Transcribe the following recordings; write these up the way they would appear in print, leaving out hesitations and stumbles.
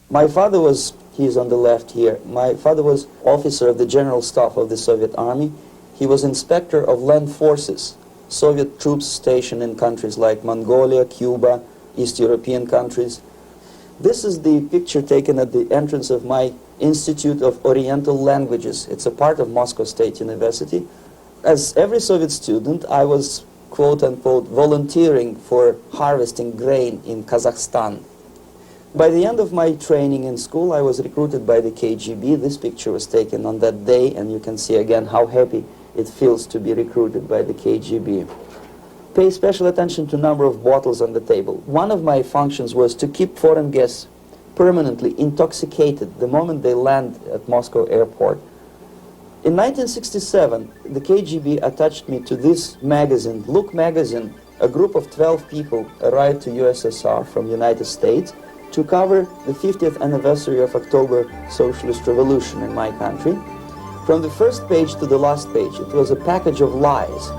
My father was, he's on the left here, my father was officer of the General Staff of the Soviet Army. He was inspector of land forces, Soviet troops stationed in countries like Mongolia, Cuba, East European countries. This is the picture taken at the entrance of my Institute of Oriental Languages. It's a part of Moscow State University. As every Soviet student, I was, quote-unquote, volunteering for harvesting grain in Kazakhstan. By the end of my training in school, I was recruited by the KGB. This picture was taken on that day, and you can see again how happy it feels to be recruited by the KGB. Pay special attention to number of bottles on the table. One of my functions was to keep foreign guests permanently intoxicated the moment they land at Moscow airport. In 1967, the KGB attached me to this magazine, Look magazine. A group of 12 people arrived to USSR from United States to cover the 50th anniversary of October Socialist Revolution in my country. From the first page to the last page, it was a package of lies.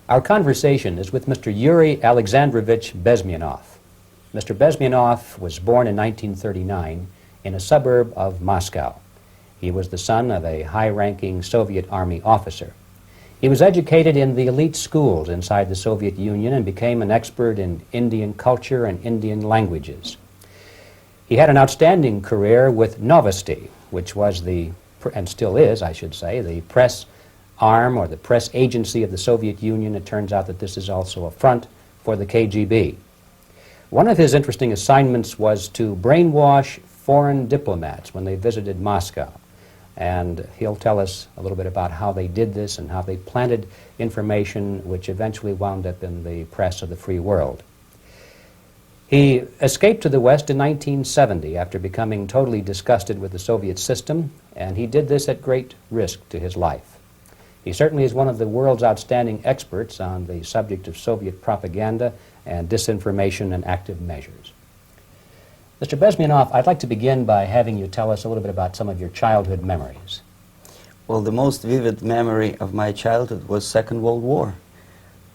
Our conversation is with Mr. Yuri Alexandrovich Bezmenov. Mr. Bezmenov was born in 1939 in a suburb of Moscow. He was the son of a high-ranking Soviet Army officer. He was educated in the elite schools inside the Soviet Union and became an expert in Indian culture and Indian languages. He had an outstanding career with Novosti, which was the, and still is, I should say, the press arm or the press agency of the Soviet Union. It turns out that this is also a front for the KGB. One of his interesting assignments was to brainwash foreign diplomats when they visited Moscow. And he'll tell us a little bit about how they did this and how they planted information which eventually wound up in the press of the free world. He escaped to the West in 1970 after becoming totally disgusted with the Soviet system, and he did this at great risk to his life. He certainly is one of the world's outstanding experts on the subject of Soviet propaganda and disinformation and active measures. Mr. Bezmenov, I'd like to begin by having you tell us a little bit about some of your childhood memories. Well, the most vivid memory of my childhood was Second World War,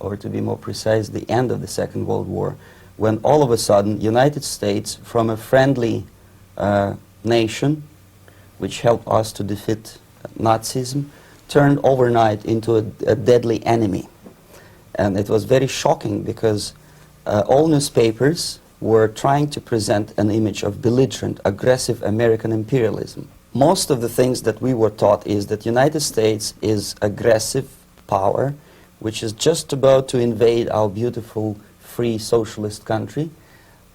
or to be more precise, the end of the Second World War, when all of a sudden United States, from a friendly nation, which helped us to defeat Nazism, turned overnight into a deadly enemy. And it was very shocking because all newspapers were trying to present an image of belligerent, aggressive American imperialism. Most of the things that we were taught is that United States is aggressive power, which is just about to invade our beautiful, free, socialist country,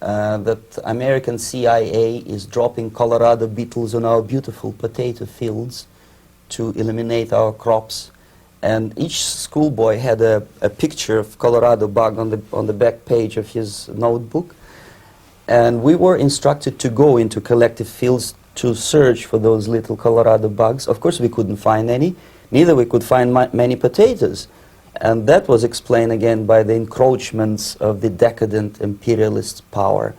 that American CIA is dropping Colorado beetles on our beautiful potato fields to eliminate our crops, and each schoolboy had a picture of Colorado bug on the back page of his notebook, and we were instructed to go into collective fields to search for those little Colorado bugs. Of course we couldn't find any, neither we could find many potatoes, and that was explained again by the encroachments of the decadent imperialist power.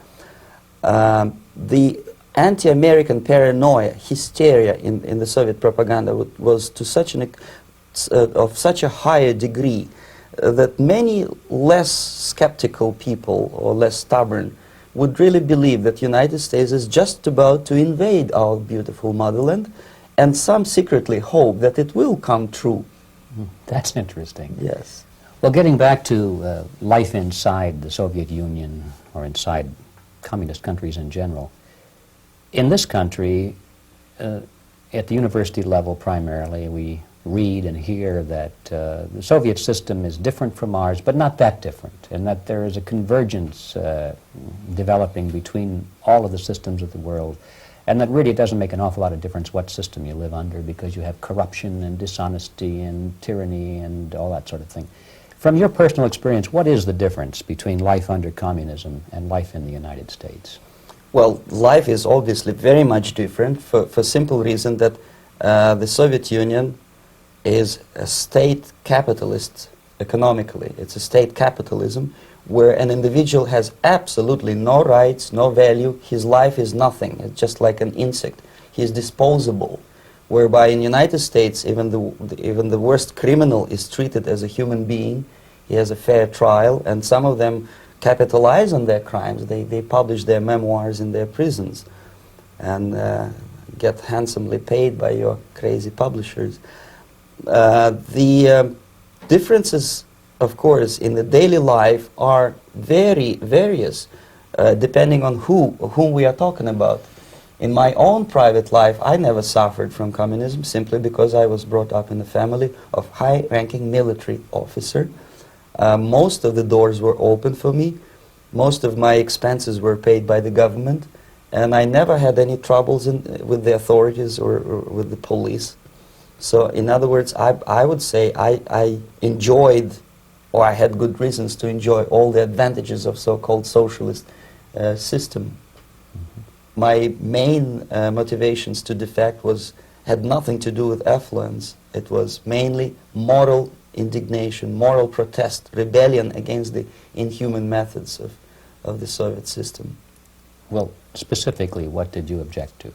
The anti-American paranoia, hysteria in the Soviet propaganda was to such of such a higher degree that many less skeptical people or less stubborn would really believe that United States is just about to invade our beautiful motherland, and some secretly hope that it will come true. That's interesting. Yes. Well, getting back to life inside the Soviet Union or inside communist countries in general, in this country, at the university level primarily, we read and hear that the Soviet system is different from ours, but not that different, and that there is a convergence developing between all of the systems of the world, and that really it doesn't make an awful lot of difference what system you live under, because you have corruption and dishonesty and tyranny and all that sort of thing. From your personal experience, what is the difference between life under communism and life in the United States? Well, life is obviously very much different for simple reason that the Soviet Union is a state capitalist economically. It's a state capitalism where an individual has absolutely no rights, no value, his life is nothing, it's just like an insect. He is disposable, whereby in the United States even the worst criminal is treated as a human being, he has a fair trial, and some of them capitalize on their crimes. They publish their memoirs in their prisons and get handsomely paid by your crazy publishers. The differences, of course, in the daily life are very various, depending on whom we are talking about. In my own private life, I never suffered from communism simply because I was brought up in a family of high-ranking military officer. Most of the doors were open for me. Most of my expenses were paid by the government, and I never had any troubles with the authorities or with the police. So, in other words, I would say I enjoyed, or I had good reasons to enjoy, all the advantages of so-called socialist system. My main motivations to defect had nothing to do with affluence. It was mainly moral indignation, moral protest, rebellion against the inhuman methods of the Soviet system. Well, specifically, what did you object to?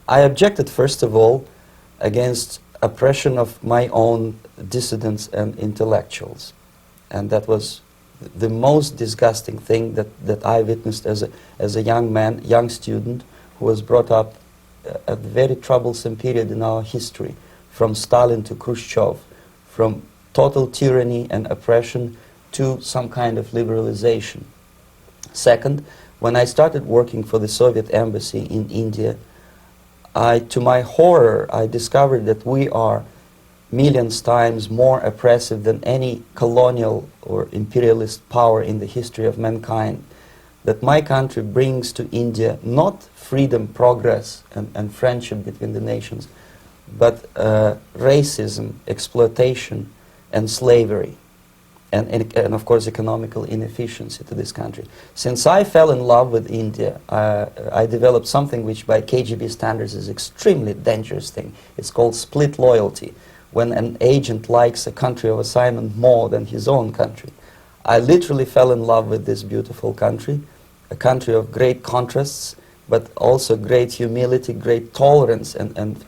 I objected, first of all, against oppression of my own dissidents and intellectuals. And that was the most disgusting thing that I witnessed as a young man, young student, who was brought up at a very troublesome period in our history, from Stalin to Khrushchev, from total tyranny and oppression to some kind of liberalization. Second, when I started working for the Soviet embassy in India, to my horror, I discovered that we are millions times more oppressive than any colonial or imperialist power in the history of mankind. That my country brings to India not freedom, progress, and friendship between the nations, but racism, exploitation, and slavery, and of course economical inefficiency to this country. Since I fell in love with India, I developed something which by KGB standards is extremely dangerous thing. It's called split loyalty, when an agent likes a country of assignment more than his own country. I literally fell in love with this beautiful country, a country of great contrasts, but also great humility, great tolerance, and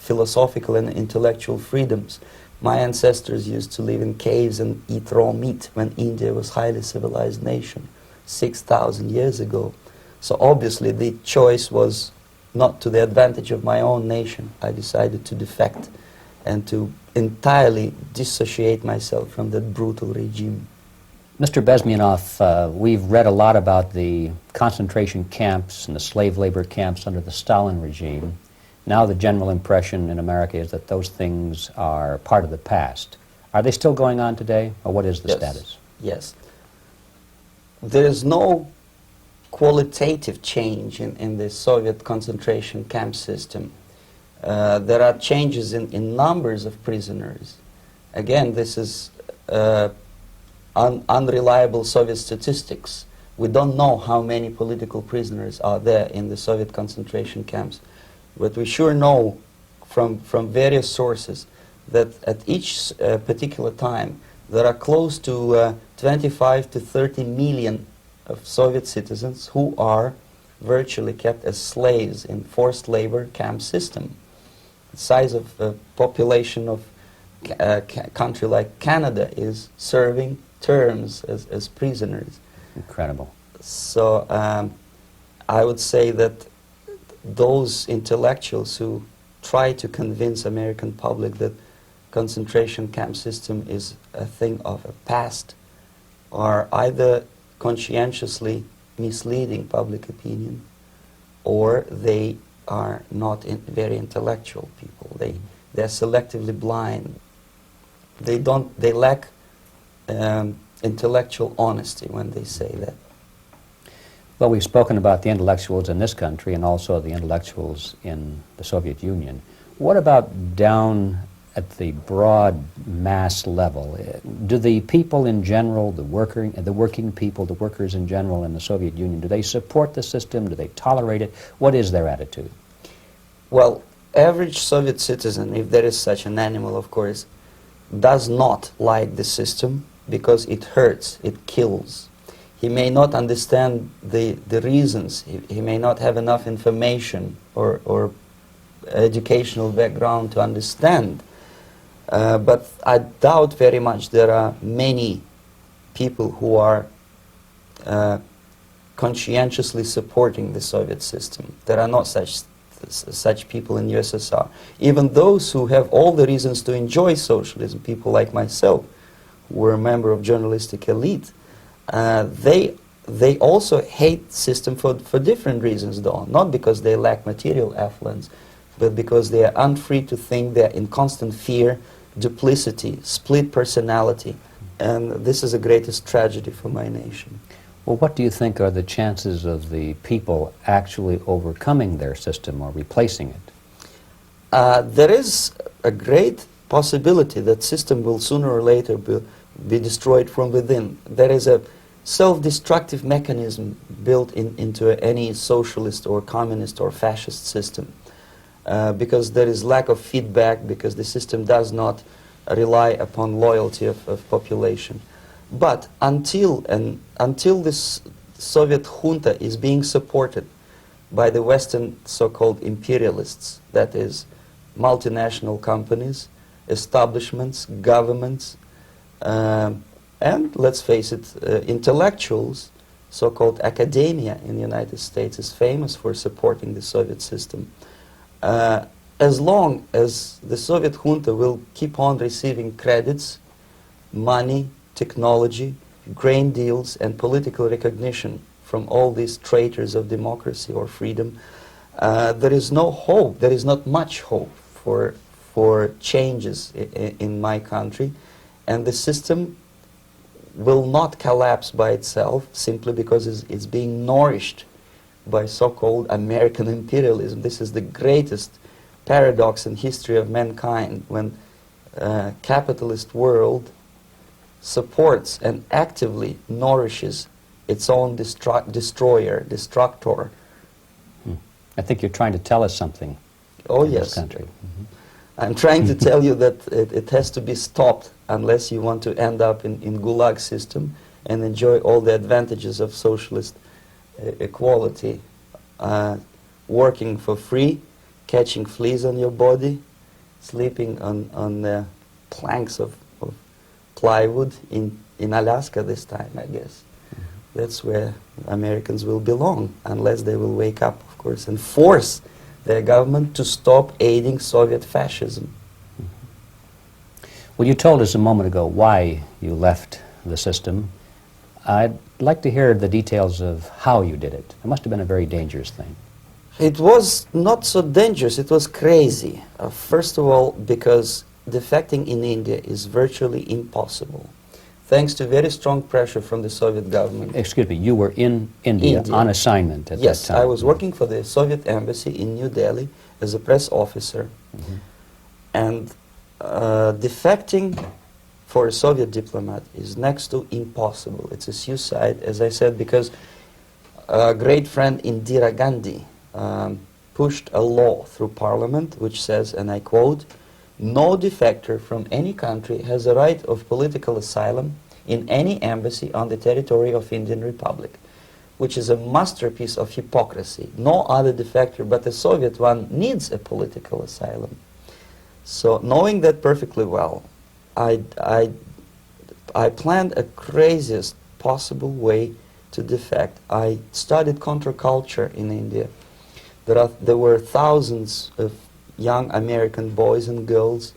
philosophical and intellectual freedoms. My ancestors used to live in caves and eat raw meat when India was a highly civilized nation 6,000 years ago. So obviously the choice was not to the advantage of my own nation. I decided to defect and to entirely dissociate myself from that brutal regime. Mr. Bezmenov, we've read a lot about the concentration camps and the slave labor camps under the Stalin regime. Now the general impression in America is that those things are part of the past. Are they still going on today, or what is the status? Yes. There is no qualitative change in the Soviet concentration camp system. There are changes in numbers of prisoners. Again, this is unreliable Soviet statistics. We don't know how many political prisoners are there in the Soviet concentration camps. But we sure know from various sources that at each particular time there are close to 25 to 30 million of Soviet citizens who are virtually kept as slaves in forced labor camp system. The size of the population of a country like Canada is serving terms as prisoners. Incredible. So I would say that those intellectuals who try to convince American public that concentration camp system is a thing of a past are either conscientiously misleading public opinion, or they are not very intellectual people. They're selectively blind. They lack intellectual honesty when they say that. Well, we've spoken about the intellectuals in this country and also the intellectuals in the Soviet Union. What about down at the broad mass level? Do the people in general, the working people, the workers in general in the Soviet Union, do they support the system? Do they tolerate it? What is their attitude? Well, average Soviet citizen, if there is such an animal, of course, does not like the system because it hurts, it kills. he may not understand the reasons. He may not have enough information or educational background to understand. But I doubt very much there are many people who are conscientiously supporting the Soviet system. There are not such people in USSR. Even those who have all the reasons to enjoy socialism, people like myself, who were a member of journalistic elite, they also hate system for different reasons, though. Not because they lack material affluence, but because they are unfree to think, they're in constant fear, duplicity, split personality. And this is the greatest tragedy for my nation. Well, what do you think are the chances of the people actually overcoming their system or replacing it? There is a great possibility that system will sooner or later be destroyed from within. There is a self-destructive mechanism built into any socialist or communist or fascist system. Because there is lack of feedback, because the system does not rely upon loyalty of population. But until this Soviet junta is being supported by the Western so-called imperialists, that is, multinational companies, establishments, governments, and let's face it, intellectuals, so-called academia in the United States is famous for supporting the Soviet system. As long as the Soviet junta will keep on receiving credits, money, technology, grain deals, and political recognition from all these traitors of democracy or freedom, there is no hope, there is not much hope for changes in my country, and the system will not collapse by itself simply because it's being nourished by so-called American imperialism. This is the greatest paradox in history of mankind, when capitalist world supports and actively nourishes its own destroyer, destructor. I think you're trying to tell us something. Oh, in yes. This country. Mm-hmm. I'm trying to tell you that it has to be stopped unless you want to end up in Gulag system and enjoy all the advantages of socialist equality, working for free, catching fleas on your body, sleeping on planks of plywood in Alaska this time, I guess. Mm-hmm. That's where Americans will belong, unless they will wake up, of course, and force their government to stop aiding Soviet fascism. Mm-hmm. Well, you told us a moment ago why you left the system. I'd like to hear the details of how you did it. It must have been a very dangerous thing. It was not so dangerous, it was crazy. First of all, because defecting in India is virtually impossible, thanks to very strong pressure from the Soviet government. Excuse me, you were in India on assignment at that time. Yes, I was working for the Soviet embassy in New Delhi as a press officer. Mm-hmm. And defecting for a Soviet diplomat is next to impossible. It's a suicide, as I said, because a great friend Indira Gandhi pushed a law through parliament which says, and I quote, "No defector from any country has a right of political asylum in any embassy on the territory of Indian Republic," which is a masterpiece of hypocrisy. No other defector but the Soviet one needs a political asylum. So knowing that perfectly well, I planned a craziest possible way to defect. I studied counterculture in India. There were thousands of young American boys and girls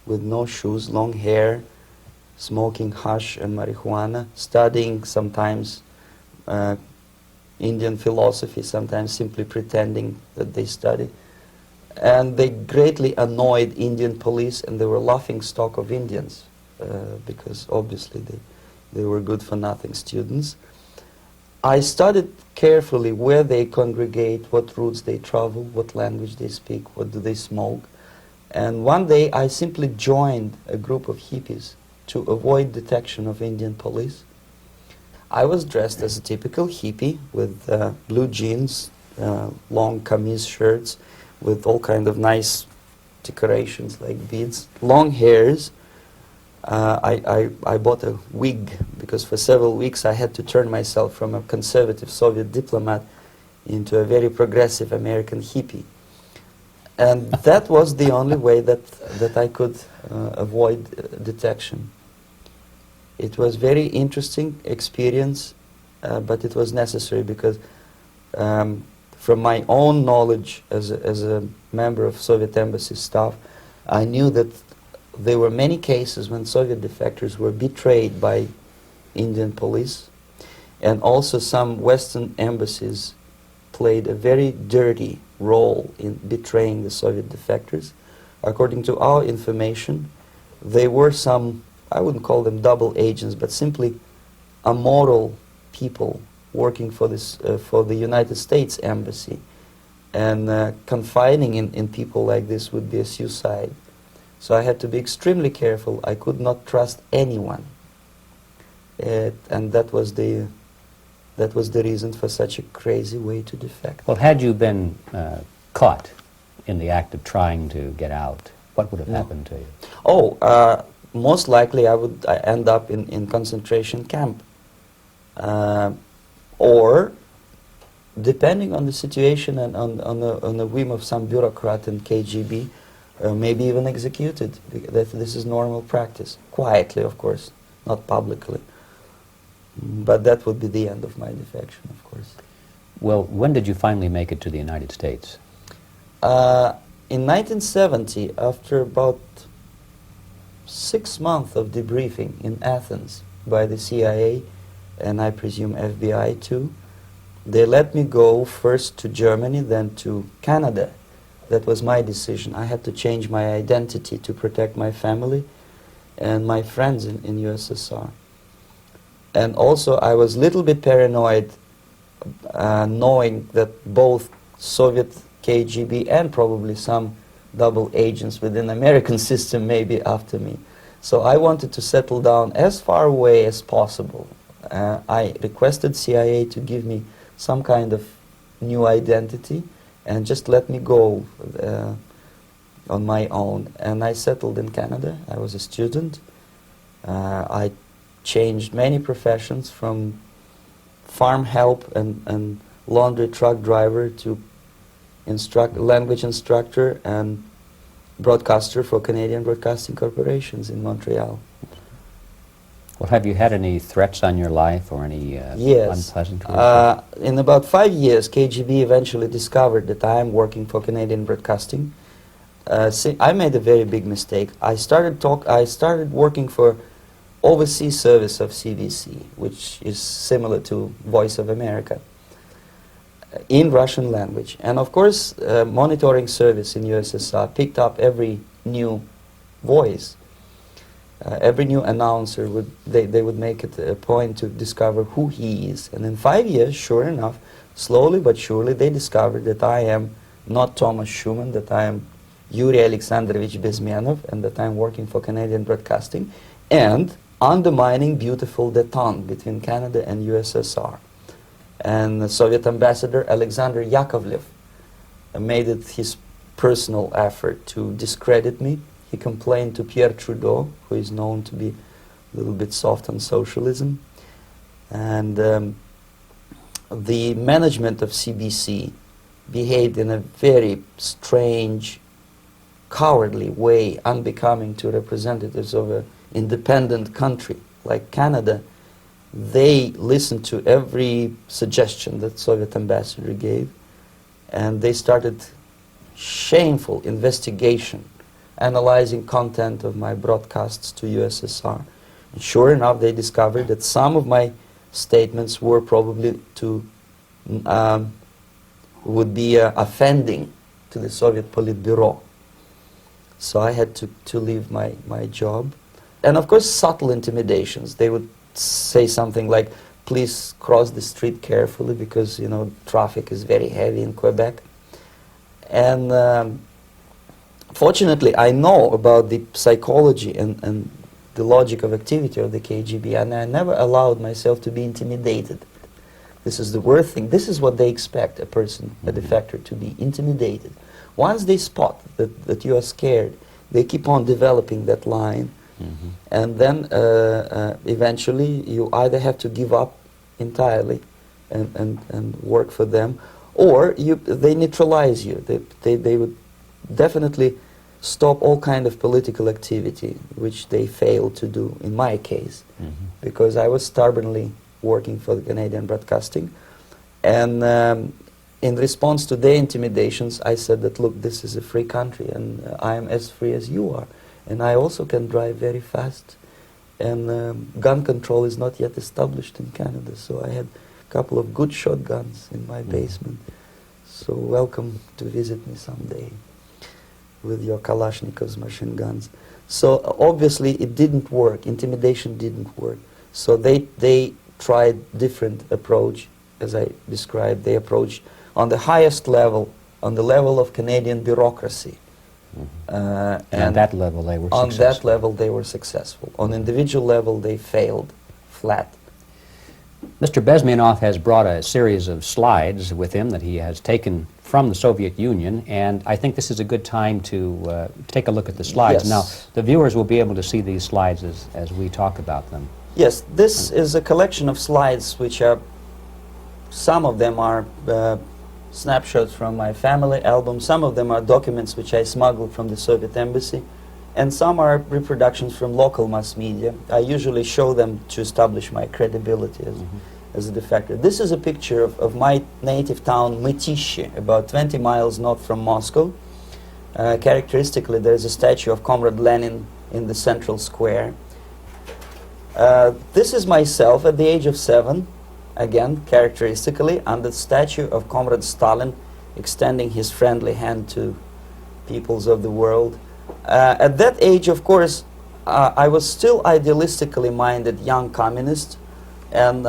with no shoes, long hair, smoking hash and marijuana, studying sometimes Indian philosophy, sometimes simply pretending that they study. And they greatly annoyed Indian police, and they were laughing stock of Indians because obviously they were good-for-nothing students. I studied carefully where they congregate, what routes they travel, what language they speak, what do they smoke. And one day I simply joined a group of hippies to avoid detection of Indian police. I was dressed as a typical hippie with blue jeans, long kameez shirts, with all kind of nice decorations like beads, long hairs, I bought a wig because for several weeks I had to turn myself from a conservative Soviet diplomat into a very progressive American hippie. And that was the only way that I could avoid detection. It was very interesting experience, but it was necessary because from my own knowledge as a member of Soviet embassy staff, I knew that there were many cases when Soviet defectors were betrayed by Indian police, and also some Western embassies played a very dirty role in betraying the Soviet defectors. According to our information, there were some, I wouldn't call them double agents, but simply immoral people working for this for the United States embassy, and confiding in people like this would be a suicide. So I had to be extremely careful. I could not trust anyone, and that was the reason for such a crazy way to defect. Well, had you been caught in the act of trying to get out, what would have happened to you? Oh, most likely I would end up in concentration camp, or depending on the situation and on the whim of some bureaucrat in KGB, maybe even executed. This is normal practice, quietly, of course, not publicly. But that would be the end of my defection, of course. Well, when did you finally make it to the United States? In 1970, after about 6 months of debriefing in Athens by the CIA, and I presume FBI too, they let me go first to Germany, then to Canada. That was my decision. I had to change my identity to protect my family and my friends in USSR. And also I was a little bit paranoid knowing that both Soviet KGB and probably some double agents within the American system may be after me. So I wanted to settle down as far away as possible. I requested CIA to give me some kind of new identity and just let me go on my own. And I settled in Canada. I was a student. I changed many professions, from farm help and laundry truck driver to language instructor and broadcaster for Canadian Broadcasting Corporations in Montreal. Well, have you had any threats on your life or any yes. unpleasant relations? In about 5 years, KGB eventually discovered that I am working for Canadian Broadcasting. I made a very big mistake. I started working for overseas service of CBC, which is similar to Voice of America, in Russian language. And of course, monitoring service in USSR picked up every new voice. Every new announcer, they would make it a point to discover who he is. And in 5 years, sure enough, slowly but surely, they discovered that I am not Thomas Schumann, that I am Yuri Alexandrovich Bezmenov, and that I am working for Canadian Broadcasting, and undermining beautiful détente between Canada and USSR. And the Soviet ambassador Alexander Yakovlev made it his personal effort to discredit me. He complained to Pierre Trudeau, who is known to be a little bit soft on socialism. And the management of CBC behaved in a very strange, cowardly way, unbecoming to representatives of an independent country like Canada. They listened to every suggestion that Soviet ambassador gave, and they started shameful investigation, analyzing content of my broadcasts to USSR. And sure enough, they discovered that some of my statements were probably would be offending to the Soviet Politburo. So I had to leave my job. And of course, subtle intimidations. They would say something like, please cross the street carefully because, you know, traffic is very heavy in Quebec. And fortunately, I know about the psychology and the logic of activity of the KGB, and I never allowed myself to be intimidated. This is the worst thing. This is what they expect a person, a defector, to be intimidated. Once they spot that you are scared, they keep on developing that line And then eventually you either have to give up entirely and work for them, or they neutralize you. They would definitely stop all kind of political activity, which they failed to do in my case, because I was stubbornly working for the Canadian Broadcasting. And in response to their intimidations, I said that, look, this is a free country, and I am as free as you are. And I also can drive very fast. And gun control is not yet established in Canada, so I had a couple of good shotguns in my basement. So welcome to visit me someday with your Kalashnikovs machine guns. So obviously it didn't work. Intimidation didn't work. So they tried different approach, as I described. They approached on the highest level, on the level of Canadian bureaucracy. And at that level they were on successful. that level they were successful. On individual level they failed flat. Mr. Bezmenov has brought a series of slides with him that he has taken from the Soviet Union, and I think this is a good time to take a look at the slides. Yes. Now, the viewers will be able to see these slides as we talk about them. Yes, this is a collection of slides which are, some of them are snapshots from my family album, some of them are documents which I smuggled from the Soviet embassy, and some are reproductions from local mass media. I usually show them to establish my credibility as a defector. This is a picture of my native town, Mytishi, about 20 miles north from Moscow. Characteristically, there is a statue of Comrade Lenin in the central square. This is myself at the age of 7, again, characteristically, under the statue of Comrade Stalin, extending his friendly hand to peoples of the world. At that age, of course, I was still idealistically minded young communist, and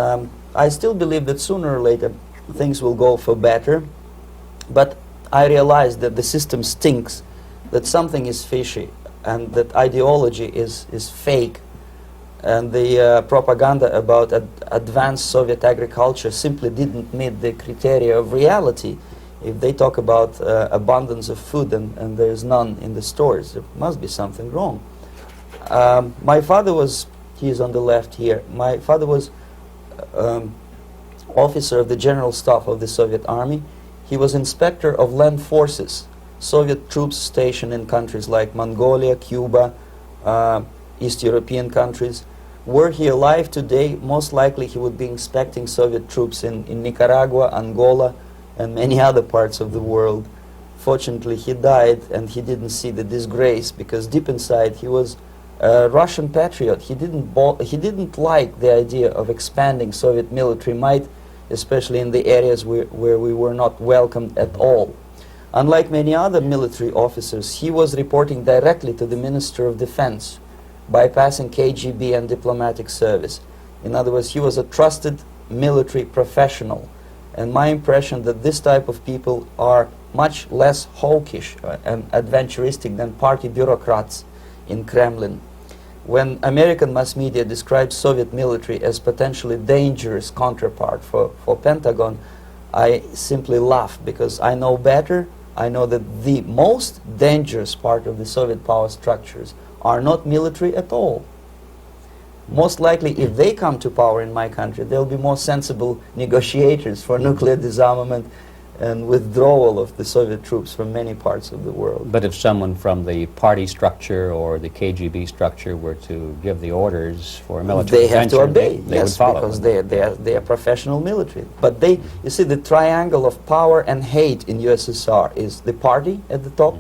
I still believe that sooner or later things will go for better. But I realized that the system stinks, that something is fishy, and that ideology is fake. And the propaganda about advanced Soviet agriculture simply didn't meet the criteria of reality. If they talk about abundance of food and there's none in the stores, there must be something wrong. My father was, he is on the left here, my father was officer of the General Staff of the Soviet Army. He was inspector of land forces, Soviet troops stationed in countries like Mongolia, Cuba, East European countries. Were he alive today, most likely he would be inspecting Soviet troops in Nicaragua, Angola, and many other parts of the world. Fortunately, he died, and he didn't see the disgrace, because deep inside he was a Russian patriot. He didn't like the idea of expanding Soviet military might, especially in the areas where we were not welcomed at all. Unlike many other military officers, he was reporting directly to the Minister of Defense, bypassing KGB and diplomatic service. In other words, he was a trusted military professional. And my impression that this type of people are much less hawkish and adventuristic than party bureaucrats in Kremlin. When American mass media describes Soviet military as potentially dangerous counterpart for Pentagon, I simply laugh, because I know better. I know that the most dangerous part of the Soviet power structures are not military at all. Most likely, if they come to power in my country, they'll be more sensible negotiators for nuclear disarmament and withdrawal of the Soviet troops from many parts of the world. But if someone from the party structure or the KGB structure were to give the orders for a military they have to obey, they yes, would follow. because they are professional military. But they, you see, the triangle of power and hate in USSR is the party at the top,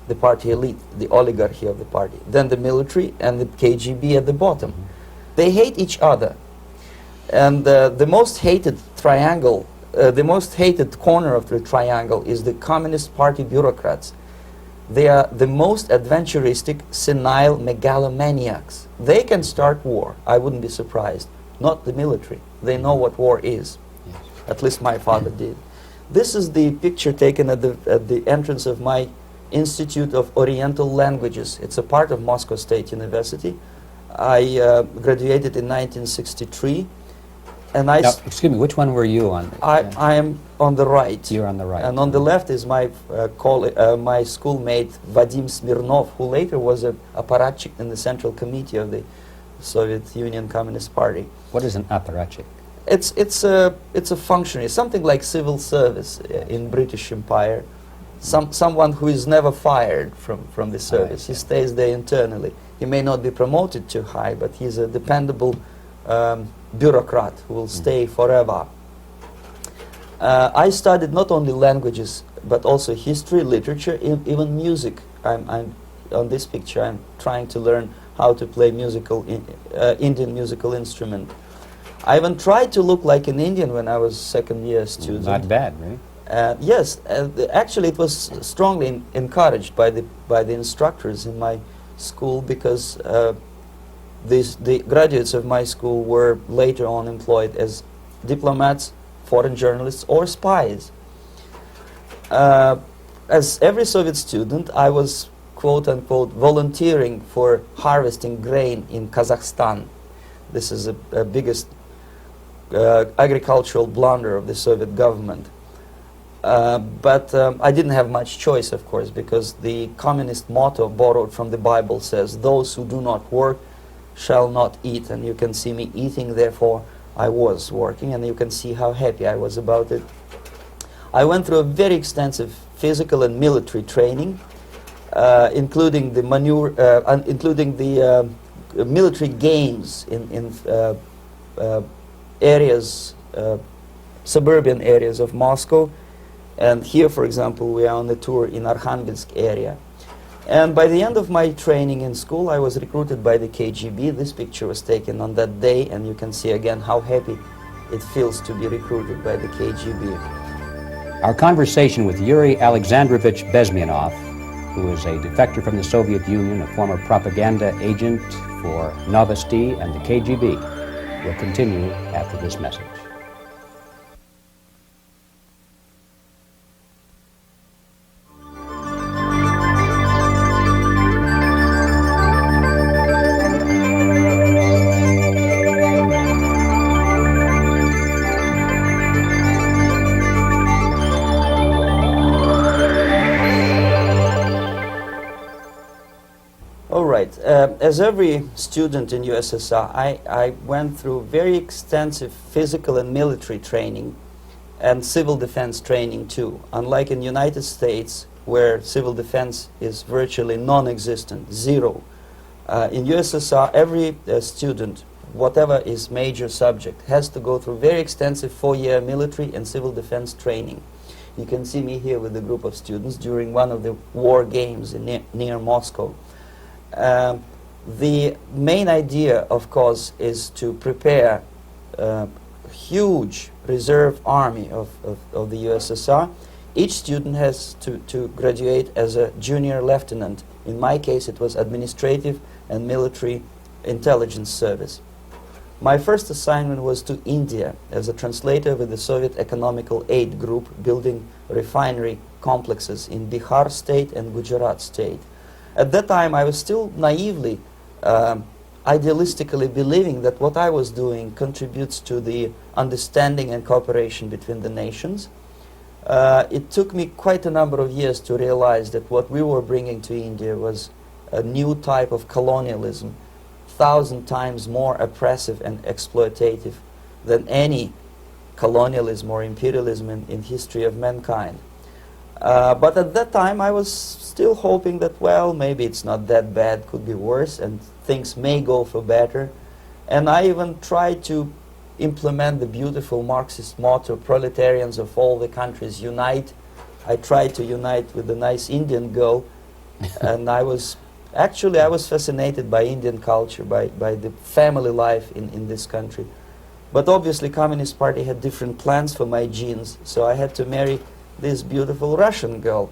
the party elite, the oligarchy of the party, then the military and the KGB at the bottom. They hate each other. And the most hated triangle, the most hated corner of the triangle is the Communist Party bureaucrats. They are the most adventuristic, senile megalomaniacs. They can start war, I wouldn't be surprised. Not the military. They know what war is. Yes. At least my father did. This is the picture taken at the entrance of my Institute of Oriental Languages. It's a part of Moscow State University. I graduated in 1963. And I, Now, excuse me, which one were you on? I am on the right. You're on the right. And on the left is my my schoolmate Vadim Smirnov, who later was a apparatchik in the Central Committee of the Soviet Union Communist Party. What is an apparatchik? It's a functionary, something like civil service in British Empire. Someone who is never fired from the service. He stays there internally. He may not be promoted too high, but he's a dependable bureaucrat who will stay forever. I studied not only languages, but also history, literature, even music. I'm on this picture. I'm trying to learn how to play Indian musical instrument. I even tried to look like an Indian when I was second-year student. Not bad, right? Yes, actually, it was strongly encouraged by the instructors in my school, because the graduates of my school were later on employed as diplomats, foreign journalists, or spies. As every Soviet student, I was quote-unquote volunteering for harvesting grain in Kazakhstan. This is the biggest agricultural blunder of the Soviet government. But I didn't have much choice, of course, because the communist motto borrowed from the Bible says, "Those who do not work shall not eat." And you can see me eating, therefore I was working, and you can see how happy I was about it. I went through a very extensive physical and military training, including the military games in areas, suburban areas of Moscow. And here, for example, we are on a tour in Arkhangelsk area. And by the end of my training in school, I was recruited by the KGB. This picture was taken on that day, and you can see again how happy it feels to be recruited by the KGB. Our conversation with Yuri Alexandrovich Bezmenov, who is a defector from the Soviet Union, a former propaganda agent for Novosti and the KGB, will continue after this message. As every student in USSR, I went through very extensive physical and military training and civil defense training too. Unlike in the United States, where civil defense is virtually non-existent, zero. In USSR, every student, whatever his major subject, has to go through very extensive 4-year military and civil defense training. You can see me here with a group of students during one of the war games near Moscow. The main idea, of course, is to prepare a huge reserve army of the USSR. Each student has to graduate as a junior lieutenant. In my case, it was administrative and military intelligence service. My first assignment was to India as a translator with the Soviet Economical Aid Group, building refinery complexes in Bihar state and Gujarat state. At that time, I was still naively, idealistically believing that what I was doing contributes to the understanding and cooperation between the nations. It took me quite a number of years to realize that what we were bringing to India was a new type of colonialism, 1,000 times more oppressive and exploitative than any colonialism or imperialism in history of mankind. But at that time, I was still hoping that, well, maybe it's not that bad, could be worse, and things may go for better. And I even tried to implement the beautiful Marxist motto, proletarians of all the countries unite. I tried to unite with a nice Indian girl, and I was fascinated by Indian culture, by the family life in this country. But obviously, Communist Party had different plans for my genes, so I had to marry this beautiful Russian girl.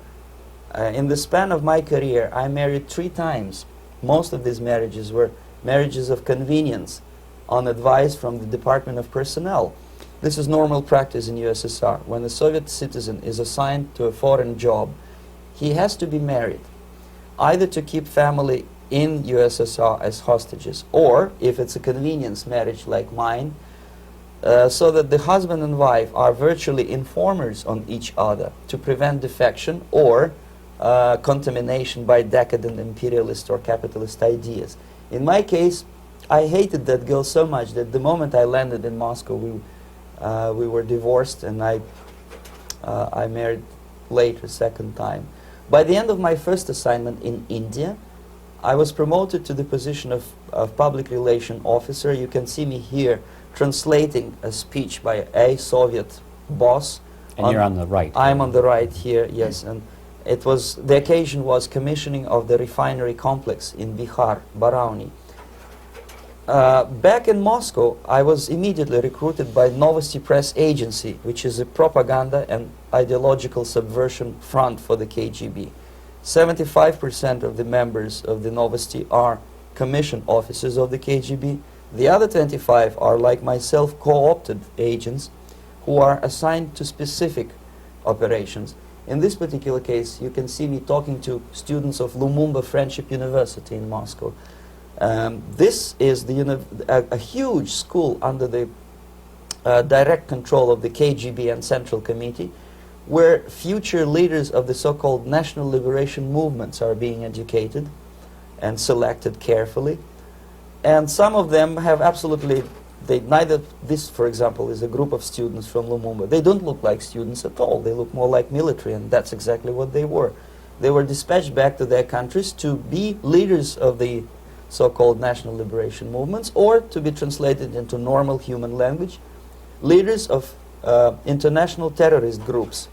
In the span of my career, I married 3 times. Most of these marriages were marriages of convenience on advice from the Department of Personnel. This is normal practice in USSR. When a Soviet citizen is assigned to a foreign job, he has to be married, either to keep family in USSR as hostages, or, if it's a convenience marriage like mine, so that the husband and wife are virtually informers on each other to prevent defection or contamination by decadent imperialist or capitalist ideas. In my case, I hated that girl so much that the moment I landed in Moscow, we were divorced, and I married later, second time. By the end of my first assignment in India, I was promoted to the position of public relation officer. You can see me here translating a speech by a Soviet boss. And you're on the right. I'm on the right here, yes. And it was, the occasion was commissioning of the refinery complex in Bihar, Barauni. Back in Moscow, I was immediately recruited by Novosti Press Agency, which is a propaganda and ideological subversion front for the KGB. 75% of the members of the Novosti are commissioned officers of the KGB. The other 25 are, like myself, co-opted agents who are assigned to specific operations. In this particular case, you can see me talking to students of Lumumba Friendship University in Moscow. This is a huge school under the direct control of the KGB and Central Committee, where future leaders of the so-called national liberation movements are being educated and selected carefully. And some of them have absolutely, this, for example, is a group of students from Lumumba. They don't look like students at all. They look more like military, and that's exactly what they were. They were dispatched back to their countries to be leaders of the so-called national liberation movements, or to be translated into normal human language, leaders of international terrorist groups.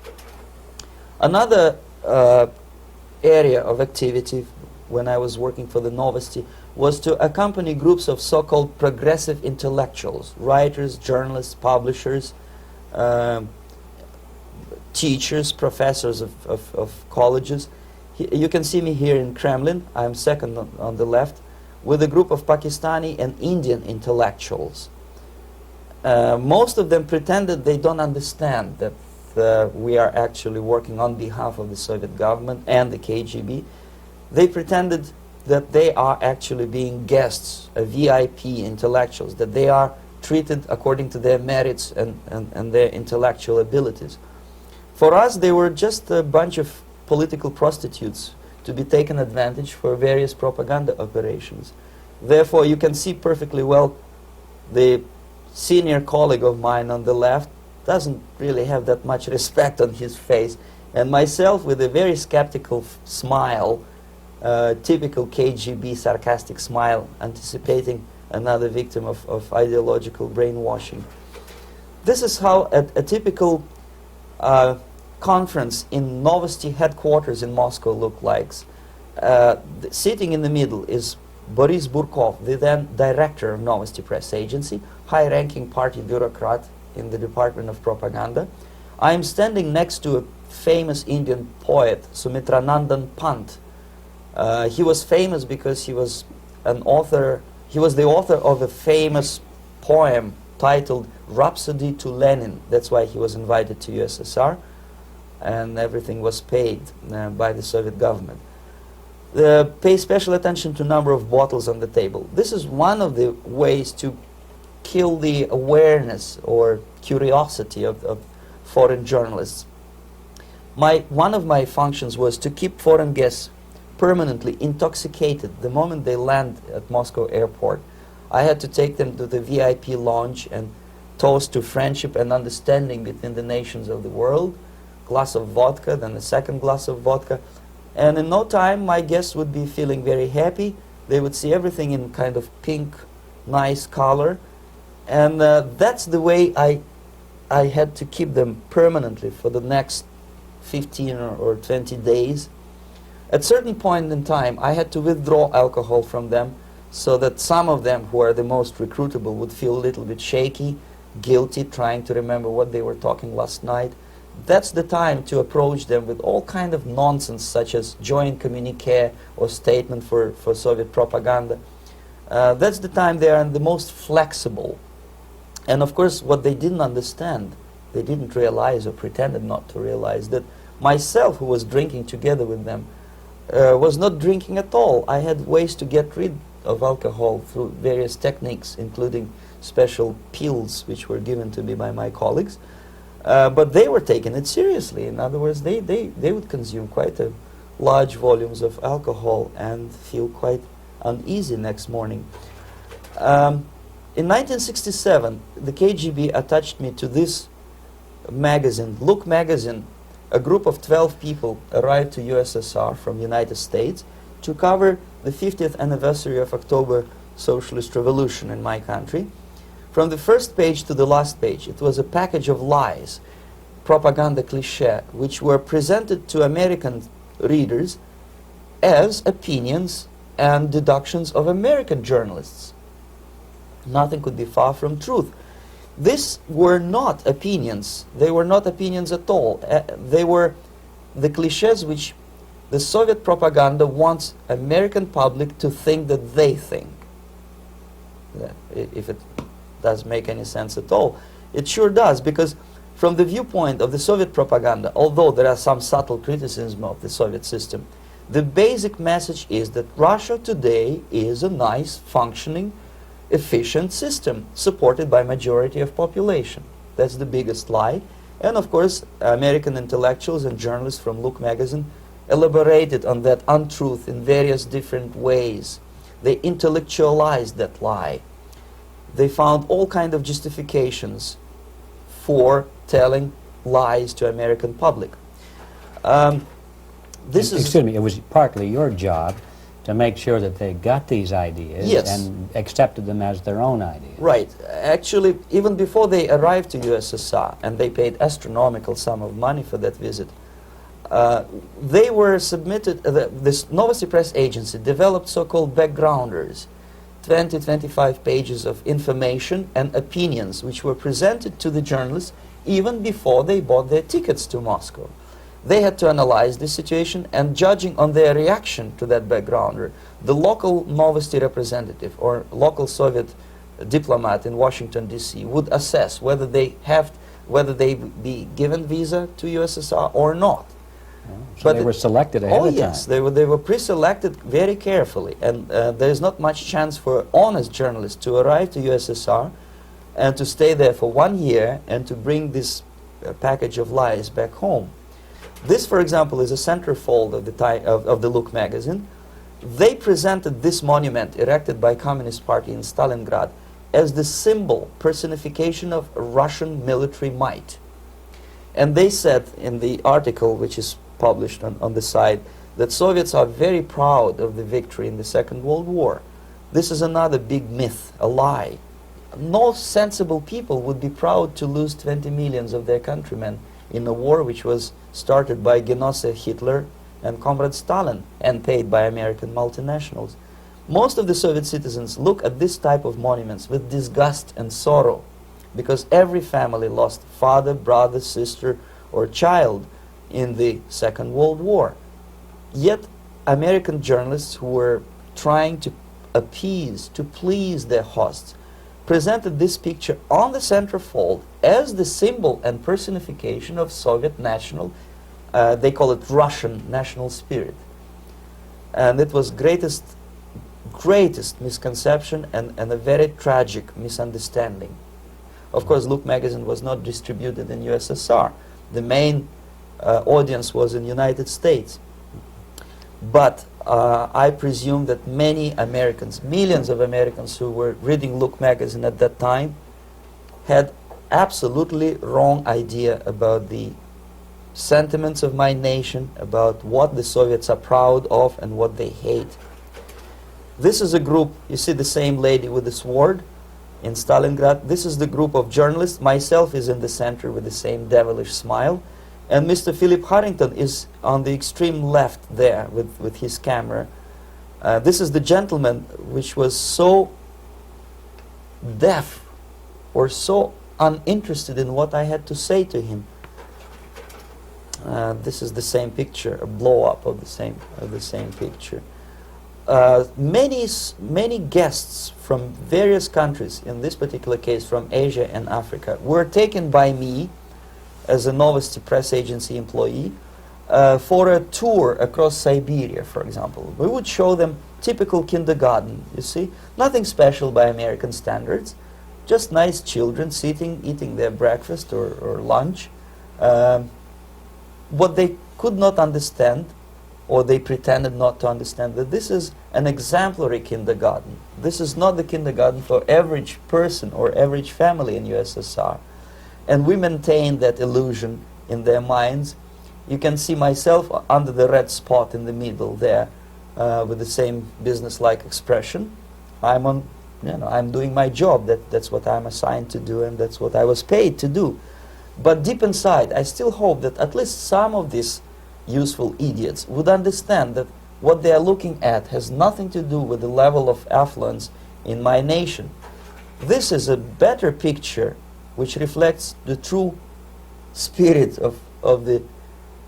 Another area of activity when I was working for the Novosti was to accompany groups of so-called progressive intellectuals, writers, journalists, publishers, teachers, professors of colleges. You can see me here in Kremlin. I'm second on the left, with a group of Pakistani and Indian intellectuals. Most of them pretended they don't understand that we are actually working on behalf of the Soviet government and the KGB. They pretended that they are actually being guests, VIP intellectuals, that they are treated according to their merits and their intellectual abilities. For us, they were just a bunch of political prostitutes to be taken advantage for various propaganda operations. Therefore, you can see perfectly well the senior colleague of mine on the left doesn't really have that much respect on his face, and myself with a very skeptical smile, typical KGB sarcastic smile, anticipating another victim of ideological brainwashing. This is how a typical conference in Novosti headquarters in Moscow looked like. Sitting in the middle is Boris Burkov, the then director of Novosti Press Agency, high-ranking party bureaucrat in the Department of Propaganda. I am standing next to a famous Indian poet, Sumitranandan Pant. He was famous because he was an author. He was the author of a famous poem titled Rhapsody to Lenin. That's why he was invited to USSR, and everything was paid by the Soviet government. Pay special attention to number of bottles on the table. This is one of the ways to kill the awareness or curiosity of foreign journalists. One of my functions was to keep foreign guests permanently intoxicated the moment they land at Moscow airport. I had to take them to the VIP lounge and toast to friendship and understanding between the nations of the world. Glass of vodka, then a second glass of vodka. And in no time, my guests would be feeling very happy. They would see everything in kind of pink, nice color. And that's the way I had to keep them permanently for the next 15 or 20 days. At certain point in time, I had to withdraw alcohol from them so that some of them, who are the most recruitable, would feel a little bit shaky, guilty, trying to remember what they were talking last night. That's the time to approach them with all kind of nonsense, such as joint communique or statement for Soviet propaganda. That's the time they are the most flexible. And of course, what they didn't understand, they didn't realize or pretended not to realize, that myself, who was drinking together with them, was not drinking at all. I had ways to get rid of alcohol through various techniques, including special pills which were given to me by my colleagues. But they were taking it seriously. In other words, they would consume quite large volumes of alcohol and feel quite uneasy next morning. In 1967, the KGB attached me to this magazine, Look magazine. A group of 12 people arrived to USSR from United States to cover the 50th anniversary of October Socialist Revolution in my country. From the first page to the last page, it was a package of lies, propaganda cliché, which were presented to American readers as opinions and deductions of American journalists. Nothing could be far from truth. These were not opinions. They were not opinions at all. They were the clichés which the Soviet propaganda wants American public to think that they think. If it does make any sense at all. It sure does, because from the viewpoint of the Soviet propaganda, although there are some subtle criticisms of the Soviet system, the basic message is that Russia today is a nice, functioning, efficient system supported by majority of population. That's the biggest lie. And of course, American intellectuals and journalists from Look magazine elaborated on that untruth in various different ways. They intellectualized that lie. They found all kinds of justifications for telling lies to American public. Excuse me, it was partly your job to make sure that they got these ideas, yes, and accepted them as their own ideas. Right. Actually, even before they arrived to USSR, and they paid astronomical sum of money for that visit, they were submitted, this Novosti Press agency developed so-called backgrounders, 20-25 pages of information and opinions which were presented to the journalists even before they bought their tickets to Moscow. They had to analyze the situation, and judging on their reaction to that backgrounder, the local Novosti representative or local Soviet diplomat in Washington, D.C. would assess whether they be given visa to USSR or not. So they were selected ahead of time. Yes, they were pre-selected very carefully, and there is not much chance for honest journalists to arrive to USSR and to stay there for 1 year and to bring this package of lies back home. This, for example, is a centerfold of the Look magazine. They presented this monument erected by Communist Party in Stalingrad as the symbol, personification of Russian military might. And they said in the article, which is published on the site, that Soviets are very proud of the victory in the Second World War. This is another big myth, a lie. No sensible people would be proud to lose 20 millions of their countrymen in a war which was started by Genoese Hitler and Comrade Stalin and paid by American multinationals. Most of the Soviet citizens look at this type of monuments with disgust and sorrow, because every family lost father, brother, sister, or child in the Second World War. Yet American journalists who were trying to appease, to please their hosts, presented this picture on the centerfold as the symbol and personification of Soviet national, they call it Russian national spirit. And it was greatest misconception and a very tragic misunderstanding. Of course, Look magazine was not distributed in USSR. The main audience was in the United States. But I presume that many Americans, millions of Americans who were reading Look magazine at that time, had absolutely wrong idea about the sentiments of my nation, about what the Soviets are proud of and what they hate. This is a group, you see the same lady with the sword in Stalingrad. This is the group of journalists. Myself is in the center with the same devilish smile. And Mr. Philip Harrington is on the extreme left there with his camera. This is the gentleman which was so deaf or so uninterested in what I had to say to him. This is the same picture, a blow-up of the same picture. Many guests from various countries, in this particular case from Asia and Africa, were taken by me as a Novosti Press agency employee for a tour across Siberia, for example. We would show them typical kindergarten, you see, nothing special by American standards, just nice children sitting, eating their breakfast or lunch. What they could not understand, or they pretended not to understand, that this is an exemplary kindergarten. This is not the kindergarten for average person or average family in USSR. And we maintain that illusion in their minds. You can see myself under the red spot in the middle there, with the same business-like expression. I'm doing my job. That's what I'm assigned to do, and that's what I was paid to do. But deep inside, I still hope that at least some of these useful idiots would understand that what they are looking at has nothing to do with the level of affluence in my nation. This is a better picture which reflects the true spirit of the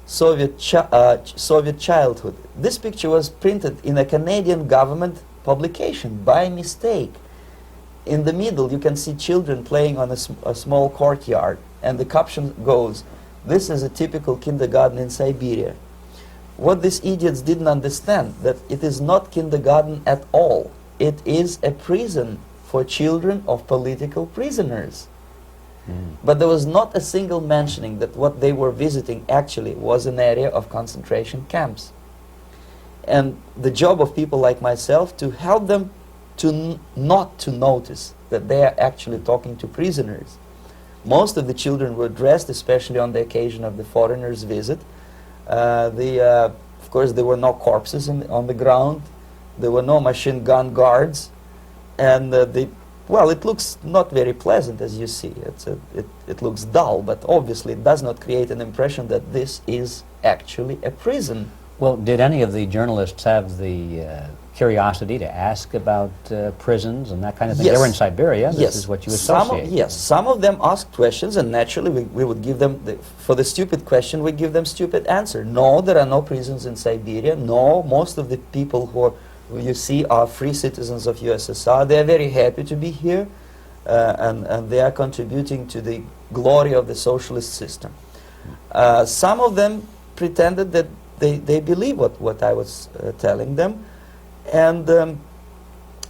Soviet childhood. This picture was printed in a Canadian government publication by mistake. In the middle you can see children playing on a small courtyard, and the caption goes, "This is a typical kindergarten in Siberia." What these idiots didn't understand, that it is not kindergarten at all. It is a prison for children of political prisoners. But there was not a single mentioning that what they were visiting actually was an area of concentration camps. And the job of people like myself to help them to not to notice that they are actually talking to prisoners. Most of the children were dressed, especially on the occasion of the foreigners' visit. Of course, there were no corpses on the ground. There were no machine gun guards. And well, it looks not very pleasant, as you see. It looks dull, but obviously it does not create an impression that this is actually a prison. Well, did any of the journalists have the curiosity to ask about prisons and that kind of thing? Yes. They were in Siberia. This Yes. is what you associate. Yes, some of them asked questions, and naturally we would give them, for the stupid question, we give them stupid answer. No, there are no prisons in Siberia. No, most of the people who you see are free citizens of USSR. They are very happy to be here, and they are contributing to the glory of the socialist system. Some of them pretended that they believe what I was telling them, and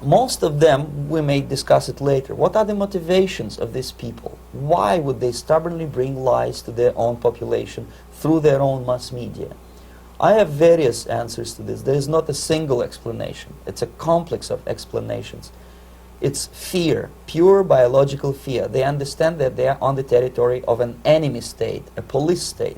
most of them, we may discuss it later, what are the motivations of these people? Why would they stubbornly bring lies to their own population through their own mass media? I have various answers to this. There is not a single explanation. It's a complex of explanations. It's fear, pure biological fear. They understand that they are on the territory of an enemy state, a police state.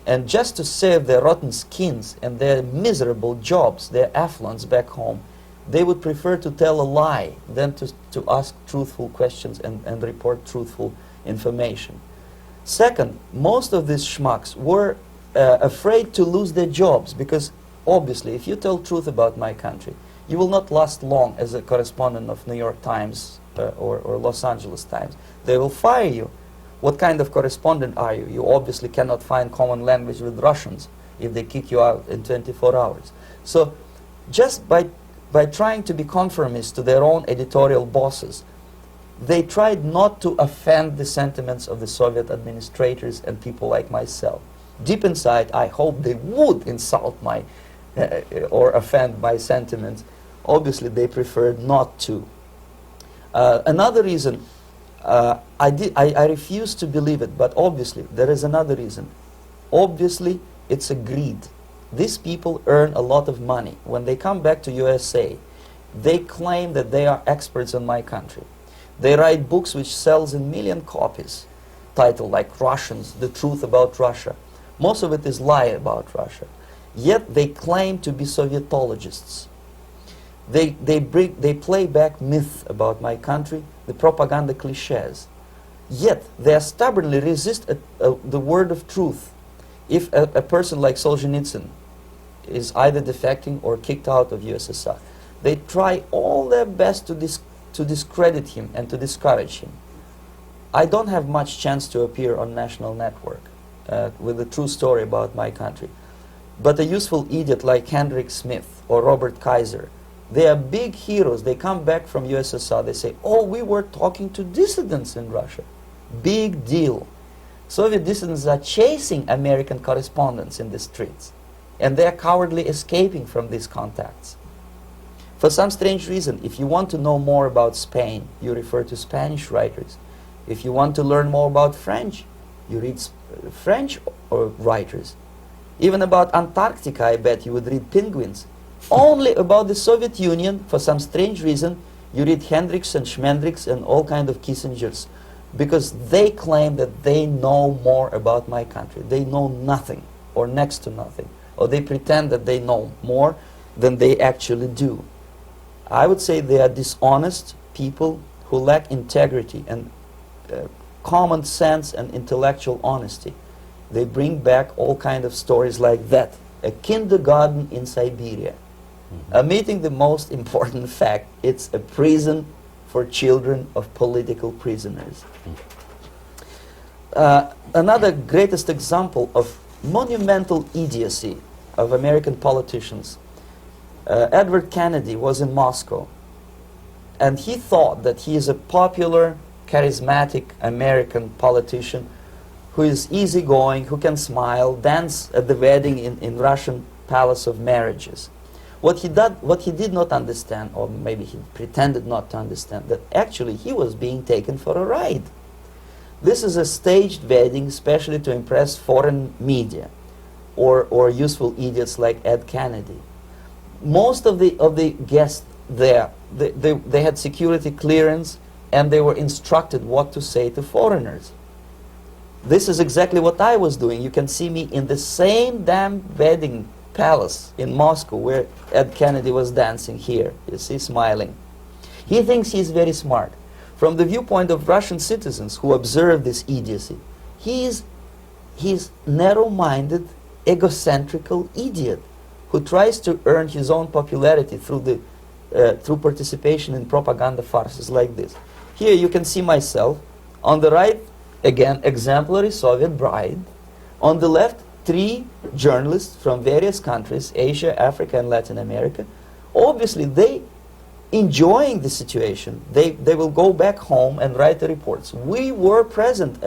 And just to save their rotten skins and their miserable jobs, their affluence back home, they would prefer to tell a lie than to ask truthful questions and report truthful information. Second, most of these schmucks were afraid to lose their jobs, because obviously if you tell truth about my country, you will not last long as a correspondent of New York Times or Los Angeles Times. They will fire you. What kind of correspondent are you? You obviously cannot find common language with Russians if they kick you out in 24 hours. So just by trying to be conformist to their own editorial bosses, they tried not to offend the sentiments of the Soviet administrators and people like myself. Deep inside, I hope they would insult my or offend my sentiments. Obviously, they preferred not to. Another reason, I refuse to believe it, but obviously, there is another reason. Obviously, it's a greed. These people earn a lot of money. When they come back to USA, they claim that they are experts in my country. They write books which sells in million copies, titled like Russians, The Truth About Russia. Most of it is lie about Russia. Yet they claim to be Sovietologists. They play back myth about my country, the propaganda cliches. Yet they stubbornly resist the word of truth. If a person like Solzhenitsyn is either defecting or kicked out of USSR, they try all their best to discredit him and to discourage him. I don't have much chance to appear on national network with a true story about my country. But a useful idiot like Hendrik Smith or Robert Kaiser, they are big heroes. They come back from USSR, they say, oh, we were talking to dissidents in Russia. Big deal. Soviet dissidents are chasing American correspondents in the streets, and they are cowardly escaping from these contacts. For some strange reason, if you want to know more about Spain, you refer to Spanish writers. If you want to learn more about French, you read French writers. Even about Antarctica, I bet you would read Penguins. Only about the Soviet Union, for some strange reason, you read Hendricks and Schmendricks and all kind of Kissingers, because they claim that they know more about my country. They know nothing, or next to nothing, or they pretend that they know more than they actually do. I would say they are dishonest people who lack integrity and common sense and intellectual honesty. They bring back all kind of stories like that. A kindergarten in Siberia. Omitting the most important fact, it's a prison for children of political prisoners. Another greatest example of monumental idiocy of American politicians. Edward Kennedy was in Moscow, and he thought that he is a popular, charismatic American politician who is easygoing, who can smile, dance at the wedding in Russian palace of marriages. What he did not understand, or maybe he pretended not to understand, that actually he was being taken for a ride. This is a staged wedding, especially to impress foreign media, or useful idiots like Ed Kennedy. Most of the guests there, they had security clearance, and they were instructed what to say to foreigners. This is exactly what I was doing. You can see me in the same damn wedding palace in Moscow where Ed Kennedy was dancing here. You see, smiling. He thinks he's very smart. From the viewpoint of Russian citizens who observe this idiocy, he's narrow-minded, egocentrical idiot who tries to earn his own popularity through participation in propaganda farces like this. Here you can see myself. On the right, again, exemplary Soviet bride. On the left, 3 journalists from various countries, Asia, Africa, and Latin America. Obviously, they enjoying the situation. They will go back home and write the reports. We were present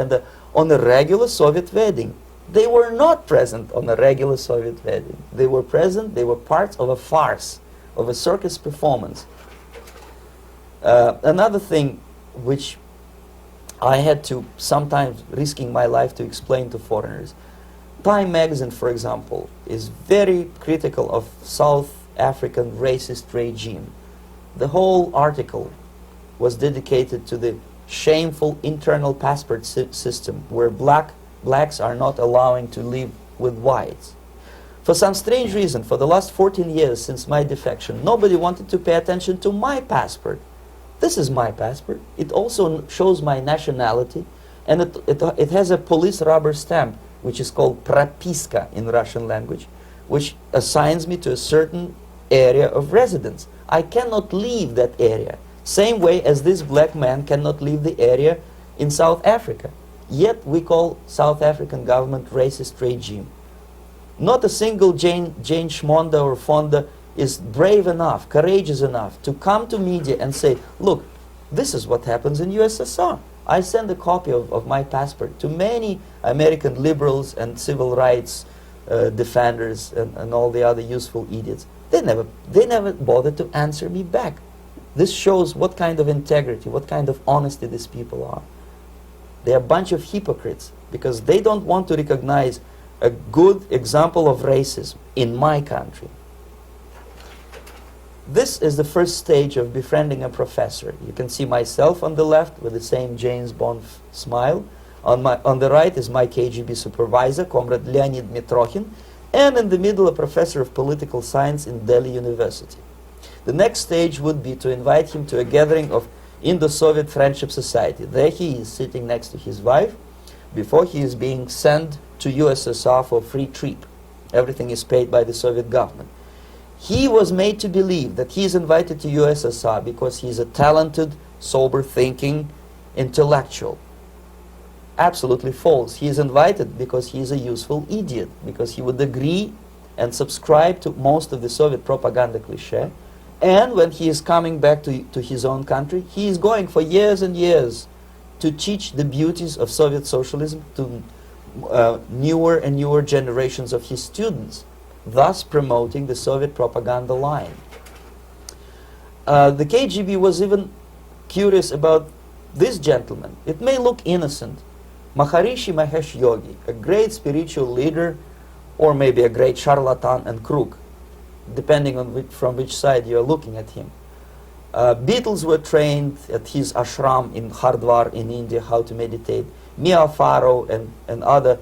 on a regular Soviet wedding. They were not present on a regular Soviet wedding. They were present, they were part of a farce, of a circus performance. Another thing which I had to, sometimes risking my life, to explain to foreigners. Time magazine, for example, is very critical of South African racist regime. The whole article was dedicated to the shameful internal passport system where blacks are not allowed to live with whites. For some strange reason, for the last 14 years since my defection, nobody wanted to pay attention to my passport. This is my passport. It also shows my nationality, and it has a police rubber stamp, which is called propiska in Russian language, which assigns me to a certain area of residence. I cannot leave that area, same way as this black man cannot leave the area in South Africa. Yet we call South African government racist regime. Not a single Jane Schmonda or Fonda is brave enough, courageous enough to come to media and say, look, this is what happens in USSR. I send a copy of my passport to many American liberals and civil rights defenders and all the other useful idiots. They never bothered to answer me back. This shows what kind of integrity, what kind of honesty these people are. They are a bunch of hypocrites because they don't want to recognize a good example of racism in my country. This is the first stage of befriending a professor. You can see myself on the left with the same James Bond smile. On the right is my KGB supervisor, Comrade Leonid Mitrokhin, and in the middle a professor of political science in Delhi University. The next stage would be to invite him to a gathering of Indo-Soviet Friendship Society. There he is sitting next to his wife before he is being sent to USSR for a free trip. Everything is paid by the Soviet government. He was made to believe that he is invited to USSR because he is a talented, sober-thinking intellectual. Absolutely false. He is invited because he is a useful idiot, because he would agree and subscribe to most of the Soviet propaganda cliché. And when he is coming back to his own country, he is going for years and years to teach the beauties of Soviet socialism to newer and newer generations of his students, thus promoting the Soviet propaganda line. The KGB was even curious about this gentleman. It may look innocent. Maharishi Mahesh Yogi, a great spiritual leader, or maybe a great charlatan and crook, depending on from which side you are looking at him. Beatles were trained at his ashram in Hardwar in India how to meditate. Mia Farrow and other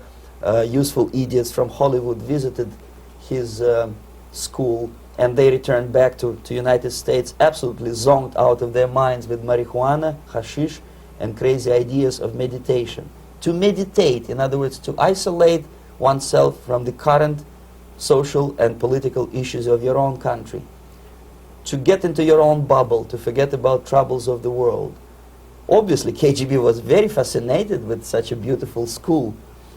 useful idiots from Hollywood visited his school, and they returned back to United States absolutely zonked out of their minds with marijuana, hashish, and crazy ideas of meditation. To meditate, in other words, to isolate oneself from the current social and political issues of your own country. To get into your own bubble, to forget about troubles of the world. Obviously, KGB was very fascinated with such a beautiful school,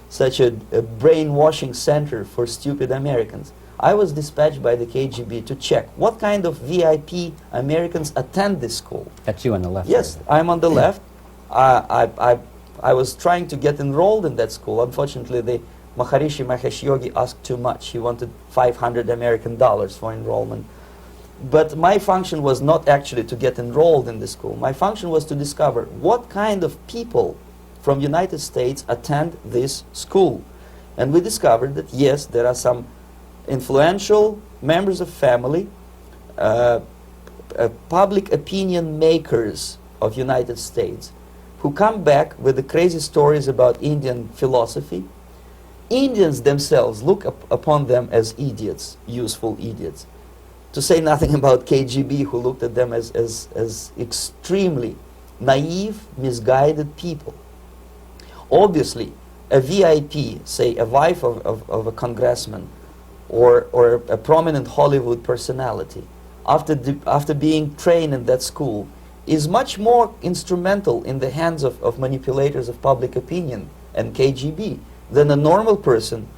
such a brainwashing center for stupid Americans. I was dispatched by the KGB to check what kind of VIP Americans attend this school. That's you on the left. Yes, I'm on the left. I was trying to get enrolled in that school. Unfortunately, the Maharishi Mahesh Yogi asked too much. He wanted $500 American for enrollment. But my function was not actually to get enrolled in the school. My function was to discover what kind of people from United States attend this school. And we discovered that, yes, there are some influential members of family, public opinion makers of United States, who come back with the crazy stories about Indian philosophy. Indians themselves look upon them as idiots, useful idiots. To say nothing about KGB, who looked at them as extremely naive, misguided people. Obviously, a VIP, say a wife of a congressman, or a prominent Hollywood personality, after being trained in that school, is much more instrumental in the hands of manipulators of public opinion and KGB than a normal person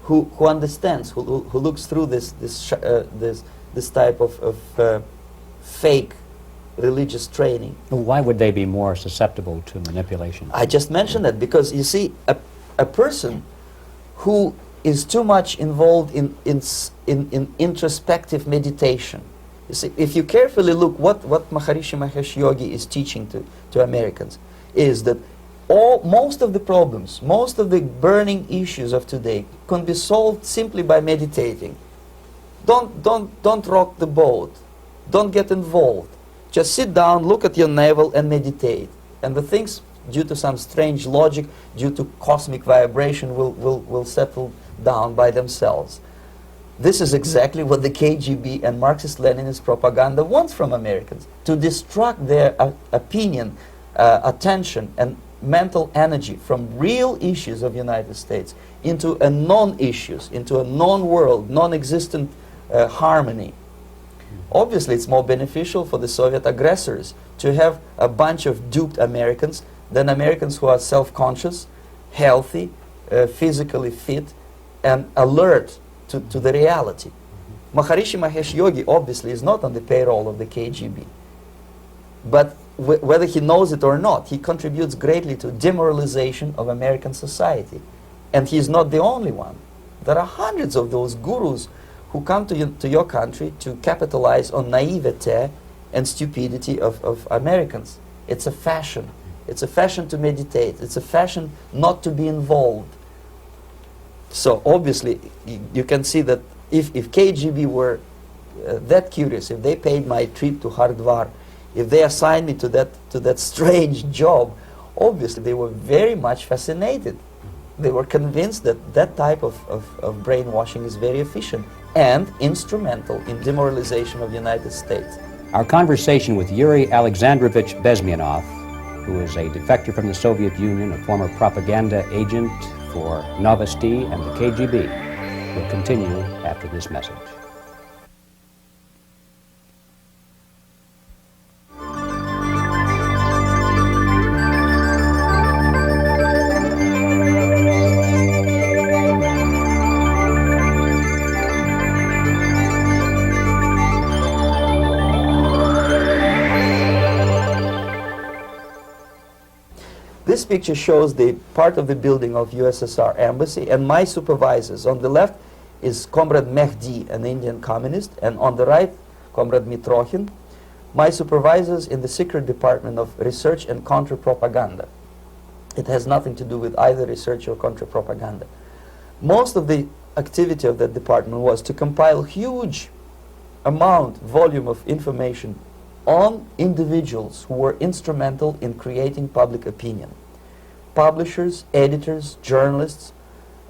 who understands, who looks through this type of fake religious training. Why would they be more susceptible to manipulation? I just mentioned that because, you see, a person who is too much involved in introspective meditation. You see, if you carefully look what Maharishi Mahesh Yogi is teaching to Americans, is that most of the problems, most of the burning issues of today can be solved simply by meditating. Don't rock the boat. Don't get involved. Just sit down, look at your navel, and meditate. And the things, due to some strange logic, due to cosmic vibration, will settle down by themselves. This is exactly what the KGB and Marxist-Leninist propaganda wants from Americans, to distract their opinion, attention, and mental energy from real issues of United States into a non-issues, into a non-world, non-existent harmony. Obviously, it's more beneficial for the Soviet aggressors to have a bunch of duped Americans than Americans who are self-conscious, healthy, physically fit, and alert to the reality. Maharishi Mahesh Yogi obviously is not on the payroll of the KGB. But whether he knows it or not, he contributes greatly to demoralization of American society. And he's not the only one. There are hundreds of those gurus who come to your country to capitalize on naivete and stupidity of Americans. It's a fashion. It's a fashion to meditate. It's a fashion not to be involved. So obviously, you can see that if KGB were that curious, if they paid my trip to Hardwar, if they assigned me to that strange job, obviously they were very much fascinated. They were convinced that that type of brainwashing is very efficient and instrumental in demoralization of the United States. Our conversation with Yuri Alexandrovich Bezmenov, who is a defector from the Soviet Union, a former propaganda agent for Novosti and the KGB, will continue after this message. This picture shows the part of the building of USSR embassy, and my supervisors. On the left is Comrade Mehdi, an Indian communist, and on the right, Comrade Mitrokhin, my supervisors in the secret department of research and counter-propaganda. It has nothing to do with either research or counter-propaganda. Most of the activity of that department was to compile huge volume of information on individuals who were instrumental in creating public opinion. Publishers, editors, journalists,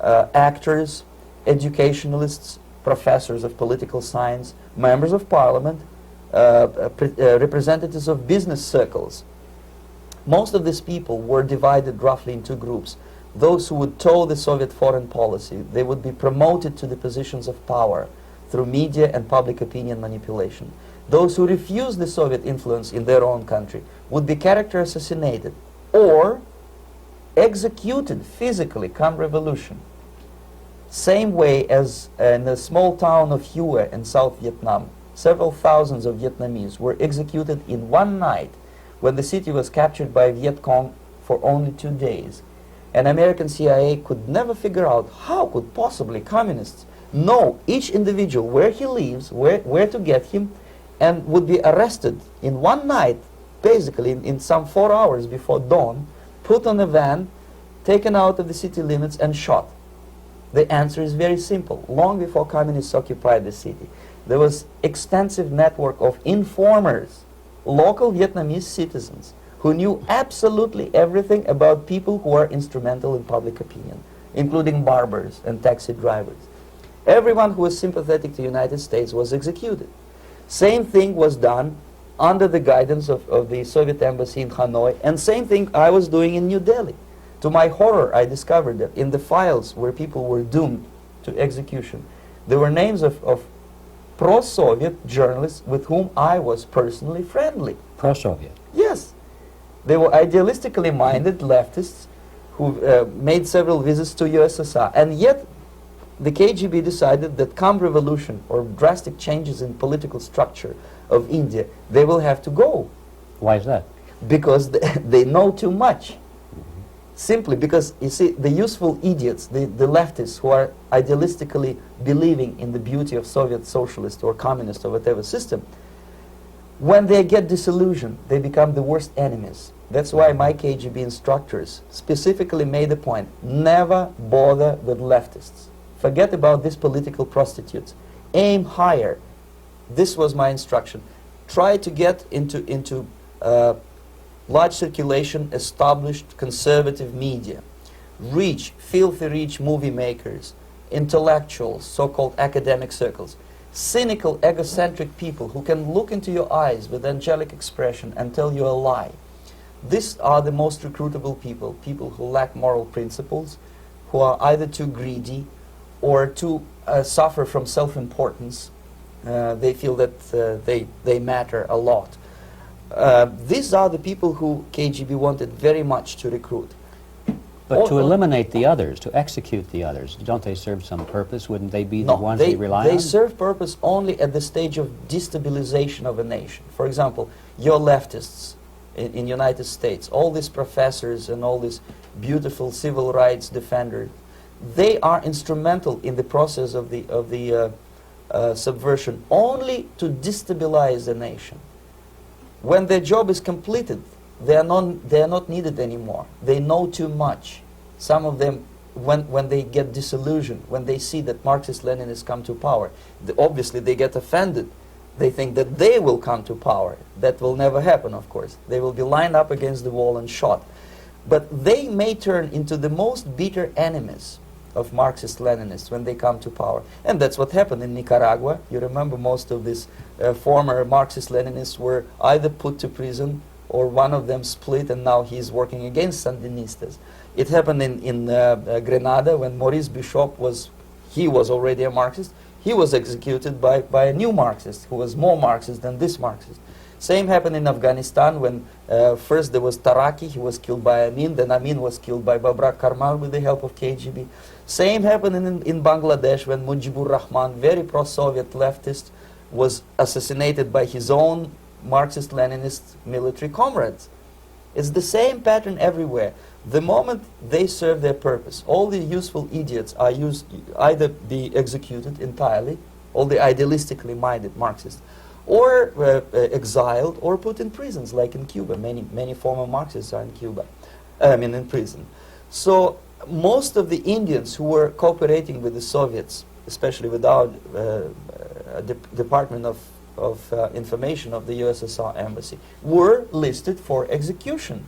actors, educationalists, professors of political science, members of parliament, representatives of business circles. Most of these people were divided roughly in two groups. Those who would toe the Soviet foreign policy, they would be promoted to the positions of power through media and public opinion manipulation. Those who refused the Soviet influence in their own country would be character assassinated or executed physically come revolution. Same way as in the small town of Hue in South Vietnam, several thousands of Vietnamese were executed in one night when the city was captured by Viet Cong for only 2 days. And American CIA could never figure out how could possibly communists know each individual, where he lives, where to get him, and would be arrested in one night, basically in some 4 hours before dawn, put on a van, taken out of the city limits and shot. The answer is very simple. Long before communists occupied the city, there was extensive network of informers, local Vietnamese citizens, who knew absolutely everything about people who are instrumental in public opinion, including barbers and taxi drivers. Everyone who was sympathetic to the United States was executed. Same thing was done under the guidance of the Soviet embassy in Hanoi, and same thing I was doing in New Delhi. To my horror, I discovered that in the files where people were doomed to execution, there were names of pro-Soviet journalists with whom I was personally friendly. Pro-Soviet? Yes. They were idealistically minded leftists who made several visits to USSR, and yet the KGB decided that come revolution or drastic changes in political structure of India, they will have to go. Why is that? Because they know too much. Simply because, you see, the useful idiots, the leftists who are idealistically believing in the beauty of Soviet socialist or communist or whatever system, when they get disillusioned, they become the worst enemies. That's why my KGB instructors specifically made a point, never bother with leftists. Forget about these political prostitutes. Aim higher. This was my instruction. Try to get into large circulation, established conservative media. Rich, filthy rich movie makers, intellectuals, so-called academic circles. Cynical, egocentric people who can look into your eyes with angelic expression and tell you a lie. These are the most recruitable people, people who lack moral principles, who are either too greedy or too suffer from self-importance. They feel that they matter a lot. These are the people who KGB wanted very much to recruit. But to eliminate the others, to execute the others, don't they serve some purpose? Wouldn't they be the ones they rely on? They serve purpose only at the stage of destabilization of a nation. For example, your leftists in United States, all these professors and all these beautiful civil rights defenders, they are instrumental in the process of the subversion only to destabilize the nation. When their job is completed, they are not needed anymore. They know too much. Some of them, when they get disillusioned, when they see that Marxist-Leninists come to power, obviously they get offended. They think that they will come to power. That will never happen, of course. They will be lined up against the wall and shot. But they may turn into the most bitter enemies of Marxist-Leninists when they come to power. And that's what happened in Nicaragua. You remember most of these former Marxist-Leninists were either put to prison or one of them split, and now he's working against Sandinistas. It happened in Grenada when Maurice Bishop was already a Marxist. He was executed by a new Marxist who was more Marxist than this Marxist. Same happened in Afghanistan when first there was Taraki, he was killed by Amin, then Amin was killed by Babrak Karmal with the help of KGB. Same happened in Bangladesh when Mujibur Rahman, very pro-Soviet leftist, was assassinated by his own Marxist-Leninist military comrades. It's the same pattern everywhere. The moment they serve their purpose, all the useful idiots are either be executed entirely, all the idealistically minded Marxists, or exiled, or put in prisons, like in Cuba. Many former Marxists are in Cuba, in prison. So most of the Indians who were cooperating with the Soviets, especially with our Department of Information of the USSR Embassy, were listed for execution.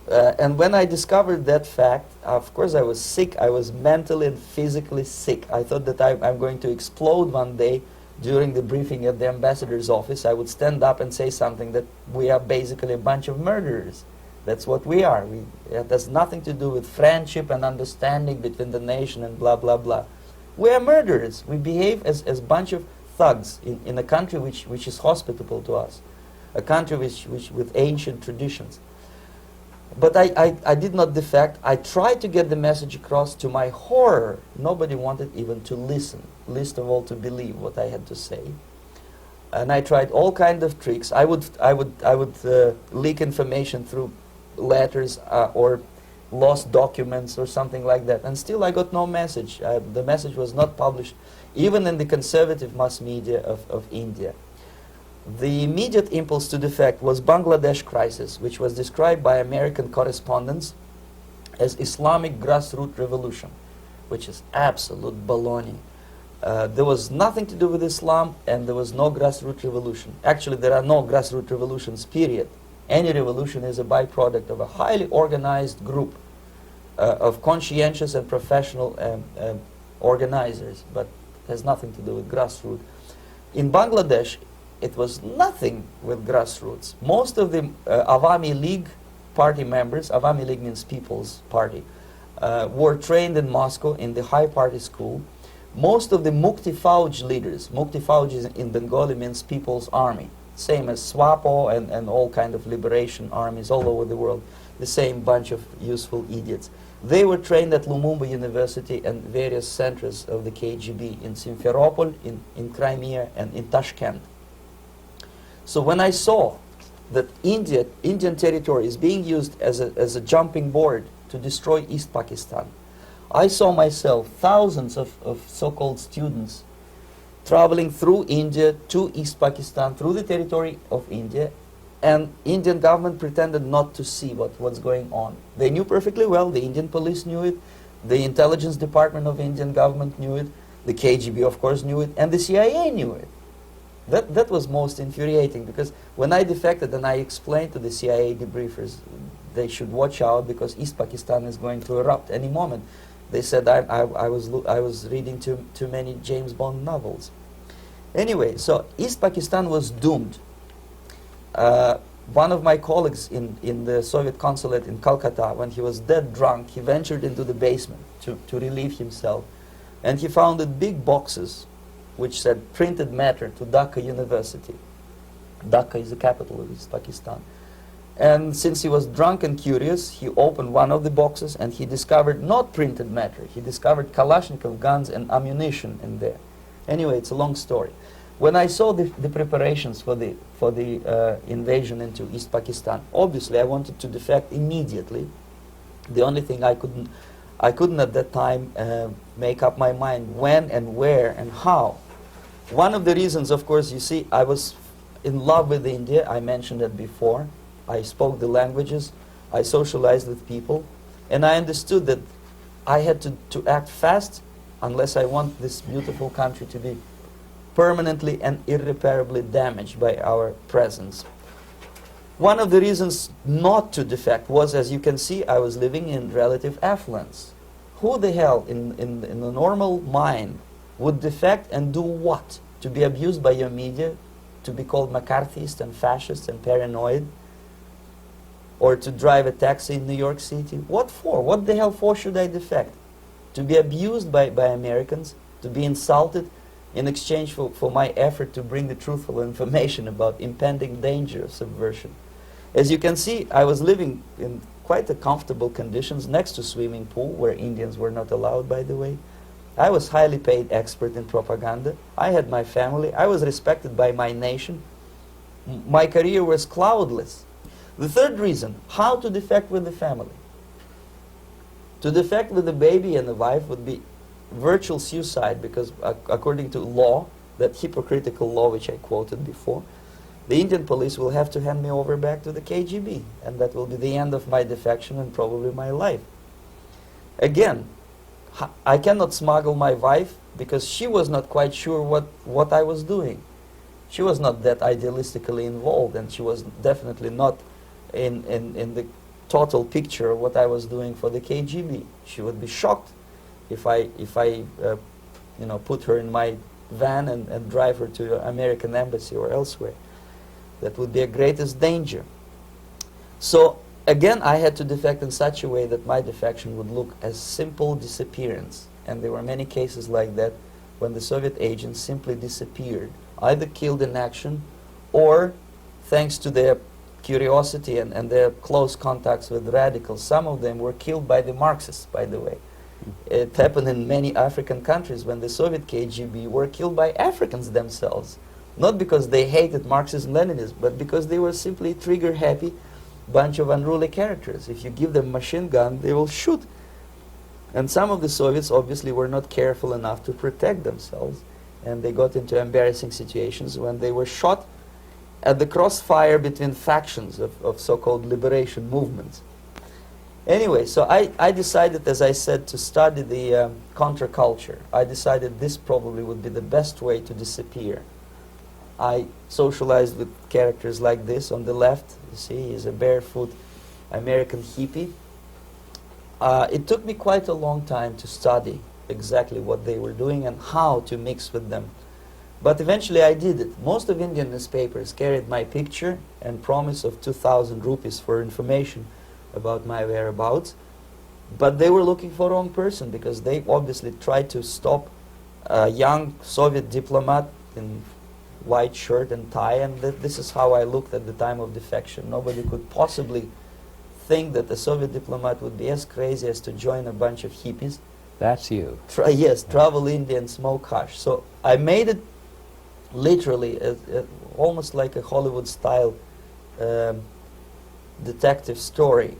And when I discovered that fact, of course I was sick. I was mentally and physically sick. I thought that I'm going to explode one day during the briefing at the ambassador's office. I would stand up and say something that we are basically a bunch of murderers. That's what we are. It has nothing to do with friendship and understanding between the nation and blah, blah, blah. We are murderers. We behave as a bunch of thugs in a country which is hospitable to us, a country which with ancient traditions. But I did not defect. I tried to get the message across. To my horror, nobody wanted even to listen, least of all to believe what I had to say. And I tried all kinds of tricks. I would leak information through letters or lost documents or something like that. And still I got no message. The message was not published, even in the conservative mass media of India. The immediate impulse to defect was Bangladesh crisis, which was described by American correspondents as Islamic grassroots revolution, which is absolute baloney. There was nothing to do with Islam, and there was no grassroots revolution. Actually, there are no grassroots revolutions, period. Any revolution is a byproduct of a highly organized group of conscientious and professional organizers, but has nothing to do with grassroots. In Bangladesh, it was nothing with grassroots. Most of the Awami League party members, Awami League means People's Party, were trained in Moscow in the High Party School. Most of the Mukti Fauj leaders, Mukti Fauj in Bengali means People's Army, same as SWAPO and all kind of liberation armies all over the world, the same bunch of useful idiots. They were trained at Lumumba University and various centers of the KGB in Simferopol, in Crimea, and in Tashkent. So when I saw that Indian territory is being used as a jumping board to destroy East Pakistan, I saw myself thousands of so-called students traveling through India to East Pakistan, through the territory of India, and Indian government pretended not to see what's going on. They knew perfectly well, the Indian police knew it, the intelligence department of Indian government knew it, the KGB of course knew it, and the CIA knew it. That was most infuriating, because when I defected and I explained to the CIA debriefers they should watch out because East Pakistan is going to erupt any moment, they said I was reading too many James Bond novels. Anyway, so East Pakistan was doomed. One of my colleagues in the Soviet consulate in Calcutta, when he was dead drunk, he ventured into the basement to relieve himself, and he found big boxes which said printed matter to Dhaka University. Dhaka is the capital of East Pakistan. And since he was drunk and curious, he opened one of the boxes and he discovered not printed matter. He discovered Kalashnikov guns and ammunition in there. Anyway, it's a long story. When I saw the preparations for the invasion into East Pakistan, obviously I wanted to defect immediately. The only thing I couldn't at that time make up my mind when and where and how. One of the reasons, of course, you see, I was in love with India. I mentioned that before. I spoke the languages. I socialized with people. And I understood that I had to act fast unless I want this beautiful country to be permanently and irreparably damaged by our presence. One of the reasons not to defect was, as you can see, I was living in relative affluence. Who the hell in the normal mind would defect and do what? To be abused by your media, to be called McCarthyist and fascist and paranoid, or to drive a taxi in New York City? What for? What the hell for should I defect? To be abused by Americans, to be insulted in exchange for my effort to bring the truthful information about impending danger of subversion. As you can see, I was living in quite a comfortable conditions next to swimming pool, where Indians were not allowed, by the way. I was highly paid expert in propaganda. I had my family. I was respected by my nation. My career was cloudless. The third reason, how to defect with the family. To defect with the baby and the wife would be virtual suicide, because according to law, that hypocritical law which I quoted before, the Indian police will have to hand me over back to the KGB, and that will be the end of my defection and probably my life. Again, I cannot smuggle my wife because she was not quite sure what I was doing. She was not that idealistically involved, and she was definitely not in the total picture of what I was doing for the KGB. She would be shocked if I put her in my van and drive her to the American embassy or elsewhere. That would be a greatest danger. So again, I had to defect in such a way that my defection would look as simple disappearance. And there were many cases like that when the Soviet agents simply disappeared, either killed in action or, thanks to their curiosity and their close contacts with radicals, some of them were killed by the Marxists, by the way. It happened in many African countries when the Soviet KGB were killed by Africans themselves. Not because they hated Marxism-Leninism, but because they were simply trigger-happy bunch of unruly characters. If you give them a machine gun, they will shoot. And some of the Soviets obviously were not careful enough to protect themselves, and they got into embarrassing situations when they were shot at the crossfire between factions of so-called liberation movements. Anyway, so I decided, as I said, to study the counterculture. I decided this probably would be the best way to disappear. I socialized with characters like this. On the left, you see, he's a barefoot American hippie. It took me quite a long time to study exactly what they were doing and how to mix with them. But eventually I did it. Most of Indian newspapers carried my picture and promise of 2,000 rupees for information about my whereabouts. But they were looking for the wrong person, because they obviously tried to stop a young Soviet diplomat in white shirt and tie, and this is how I looked at the time of defection. Nobody could possibly think that a Soviet diplomat would be as crazy as to join a bunch of hippies. That's you. Yes, travel India and smoke hash. So I made it literally almost like a Hollywood-style detective story.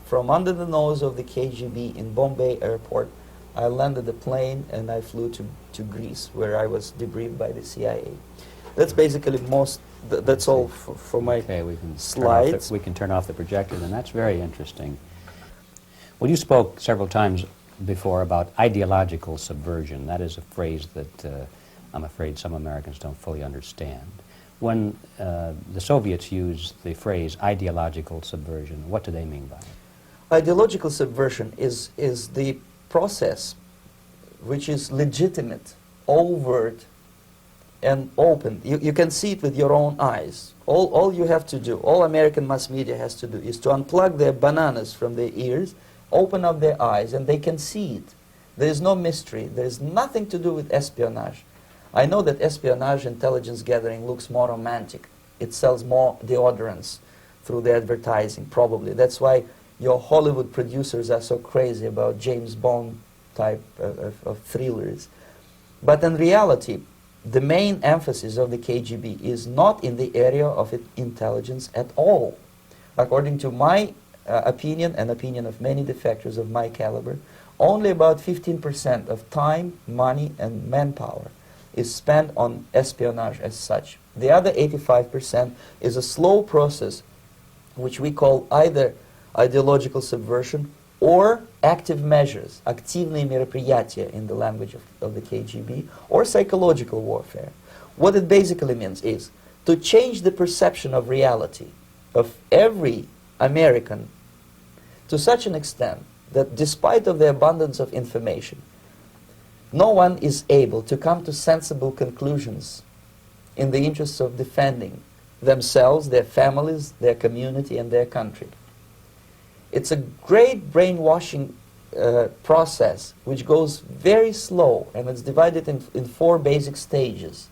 From under the nose of the KGB in Bombay airport, I landed the plane and I flew to Greece, where I was debriefed by the CIA. That's basically that's all for my slides. We can turn off the projector, and that's very interesting. Well, you spoke several times before about ideological subversion. That is a phrase that I'm afraid some Americans don't fully understand. When the Soviets use the phrase ideological subversion, what do they mean by it? Ideological subversion is the process which is legitimate, overt, and open. You can see it with your own eyes. All you have to do, all American mass media has to do, is to unplug their bananas from their ears, open up their eyes, and they can see it. There is no mystery. There is nothing to do with espionage. I know that espionage intelligence gathering looks more romantic. It sells more deodorants through the advertising, probably. That's why your Hollywood producers are so crazy about James Bond type of thrillers. But in reality, the main emphasis of the KGB is not in the area of intelligence at all. According to my opinion and opinion of many defectors of my caliber, only about 15% of time, money, and manpower is spent on espionage as such. The other 85% is a slow process which we call either ideological subversion or active measures, активные мероприятия in the language of the KGB, or psychological warfare. What it basically means is to change the perception of reality of every American to such an extent that despite of the abundance of information, no one is able to come to sensible conclusions in the interests of defending themselves, their families, their community, and their country. It's a great brainwashing process which goes very slow, and it's divided in 4 basic stages.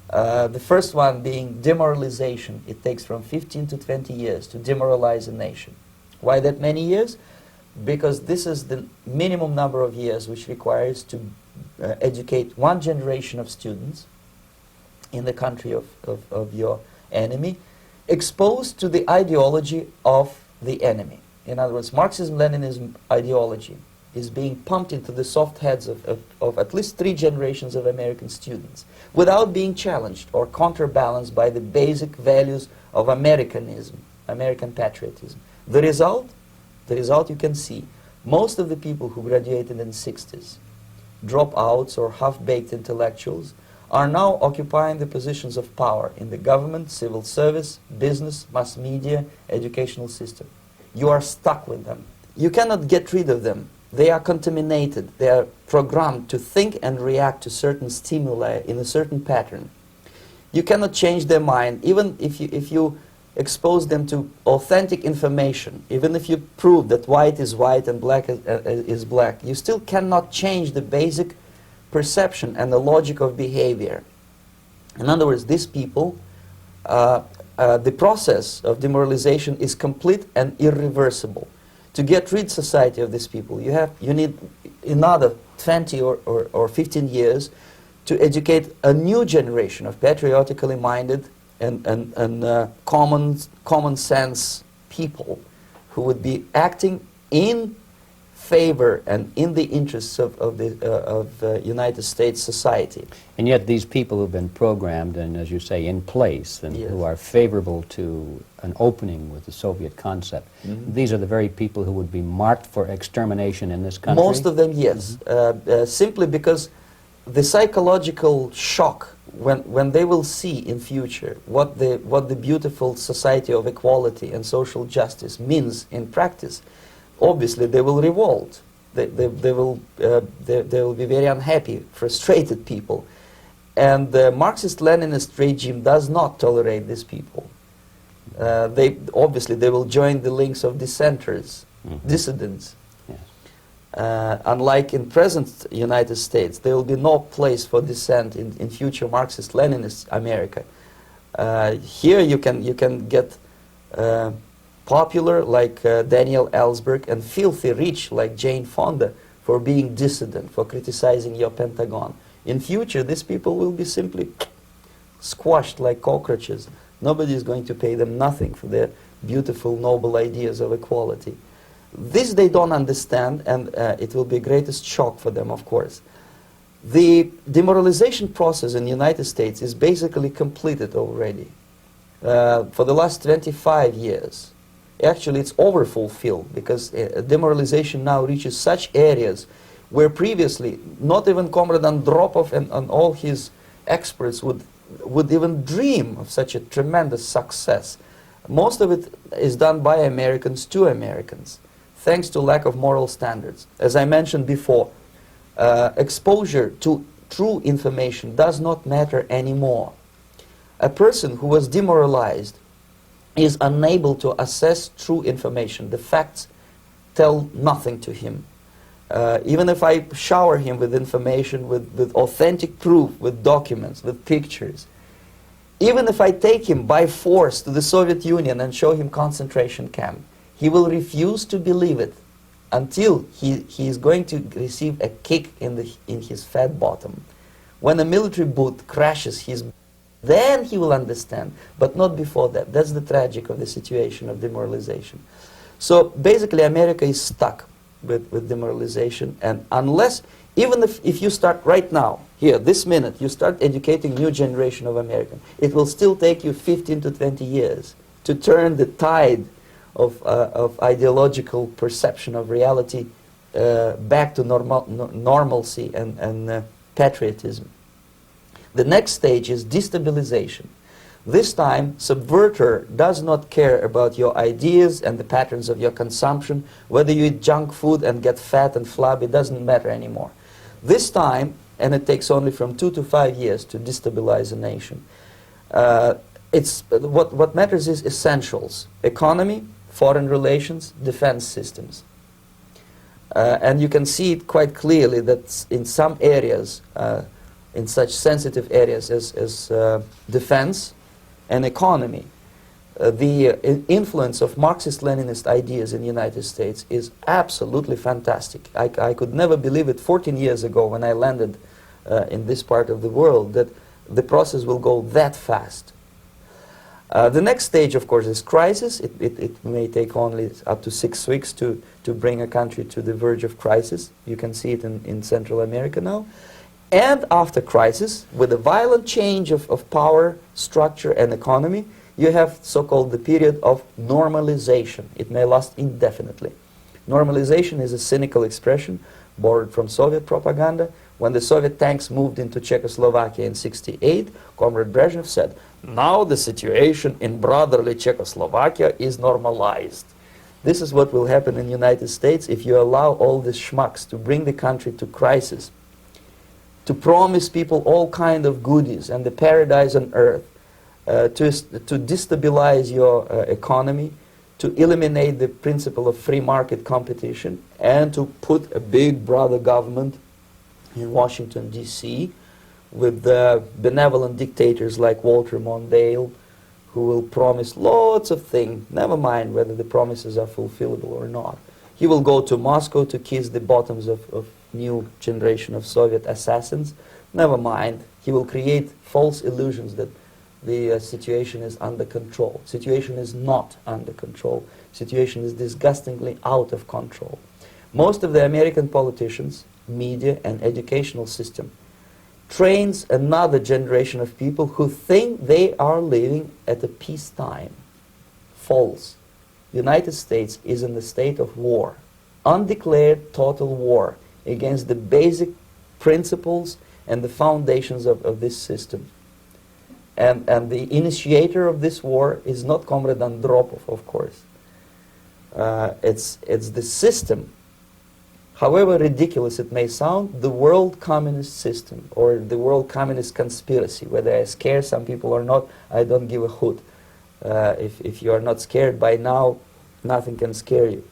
The first one being demoralization. It takes from 15 to 20 years to demoralize a nation. Why that many years? Because this is the minimum number of years which requires to educate one generation of students in the country of your enemy, exposed to the ideology of the enemy. In other words, Marxism-Leninism ideology is being pumped into the soft heads of at least 3 generations of American students without being challenged or counterbalanced by the basic values of Americanism, American patriotism. The result you can see. Most of the people who graduated in the 60s, dropouts or half-baked intellectuals, are now occupying the positions of power in the government, civil service, business, mass media, educational system. You are stuck with them. You cannot get rid of them. They are contaminated. They are programmed to think and react to certain stimuli in a certain pattern. You cannot change their mind, even if you expose them to authentic information, even if you prove that white is white and black is black, you still cannot change the basic perception and the logic of behavior. In other words, these people, the process of demoralization is complete and irreversible. To get rid society of these people, you need another 20 or 15 years to educate a new generation of patriotically minded and common sense people who would be acting in favor and in the interests of United States society. And yet these people who've been programmed and, as you say, in place and Yes. who are favorable to an opening with the Soviet concept, these are the very people who would be marked for extermination in this country? Most of them, yes. Simply because the psychological shock when they will see in future what the beautiful society of equality and social justice means in practice, obviously they will revolt. They will be very unhappy, frustrated people. And the Marxist-Leninist regime does not tolerate these people. Obviously they will join the links of dissenters, dissidents. Unlike in present United States, there will be no place for dissent in future Marxist-Leninist America. Here you can get popular like Daniel Ellsberg and filthy rich like Jane Fonda for being dissident, for criticizing your Pentagon. In future, these people will be simply squashed like cockroaches. Nobody is going to pay them nothing for their beautiful, noble ideas of equality. This they don't understand, and it will be greatest shock for them, of course. The demoralization process in the United States is basically completed already. For the last 25 years. Actually, it's overfulfilled, because demoralization now reaches such areas where previously not even Comrade Andropov and all his experts would even dream of such a tremendous success. Most of it is done by Americans to Americans, thanks to lack of moral standards. As I mentioned before, exposure to true information does not matter anymore. A person who was demoralized is unable to assess true information. The facts tell nothing to him. Even if I shower him with information, with authentic proof, with documents, with pictures, even if I take him by force to the Soviet Union and show him concentration camp, he will refuse to believe it until he is going to receive a kick in his fat bottom. When a military boot crashes his, then he will understand, but not before that. That's the tragic of the situation of demoralization. So basically America is stuck with demoralization, and unless, even if you start right now, here, this minute, you start educating new generation of Americans, it will still take you 15 to 20 years to turn the tide of ideological perception of reality back to normalcy and patriotism. The next stage is destabilization. This time, subverter does not care about your ideas and the patterns of your consumption. Whether you eat junk food and get fat and flabby, doesn't matter anymore. This time, and it takes only from 2 to 5 years to destabilize a nation, what matters is essentials: economy, foreign relations, defense systems. And you can see it quite clearly that in some areas, in such sensitive areas as defense and economy, the influence of Marxist-Leninist ideas in the United States is absolutely fantastic. I could never believe it 14 years ago when I landed in this part of the world, that the process will go that fast. The next stage, of course, is crisis. It may take only up to 6 weeks to bring a country to the verge of crisis. You can see it in Central America now. And after crisis, with a violent change of power, structure, and economy, you have so-called the period of normalization. It may last indefinitely. Normalization is a cynical expression borrowed from Soviet propaganda. When the Soviet tanks moved into Czechoslovakia in '68, Comrade Brezhnev said, "Now the situation in brotherly Czechoslovakia is normalized." This is what will happen in the United States if you allow all these schmucks to bring the country to crisis, to promise people all kind of goodies and the paradise on earth, to destabilize your economy, to eliminate the principle of free market competition, and to put a big brother government in Washington, D.C., with benevolent dictators like Walter Mondale, who will promise lots of things, never mind whether the promises are fulfillable or not. He will go to Moscow to kiss the bottoms of new generation of Soviet assassins, never mind. He will create false illusions that the situation is under control. Situation is not under control. Situation is disgustingly out of control. Most of the American politicians, media, and educational system trains another generation of people who think they are living at a peacetime. False. The United States is in the state of war, undeclared total war against the basic principles and the foundations of this system. And the initiator of this war is not Comrade Andropov, of course. It's the system. However ridiculous it may sound, the world communist system or the world communist conspiracy, whether I scare some people or not, I don't give a hoot. If you are not scared by now, nothing can scare you.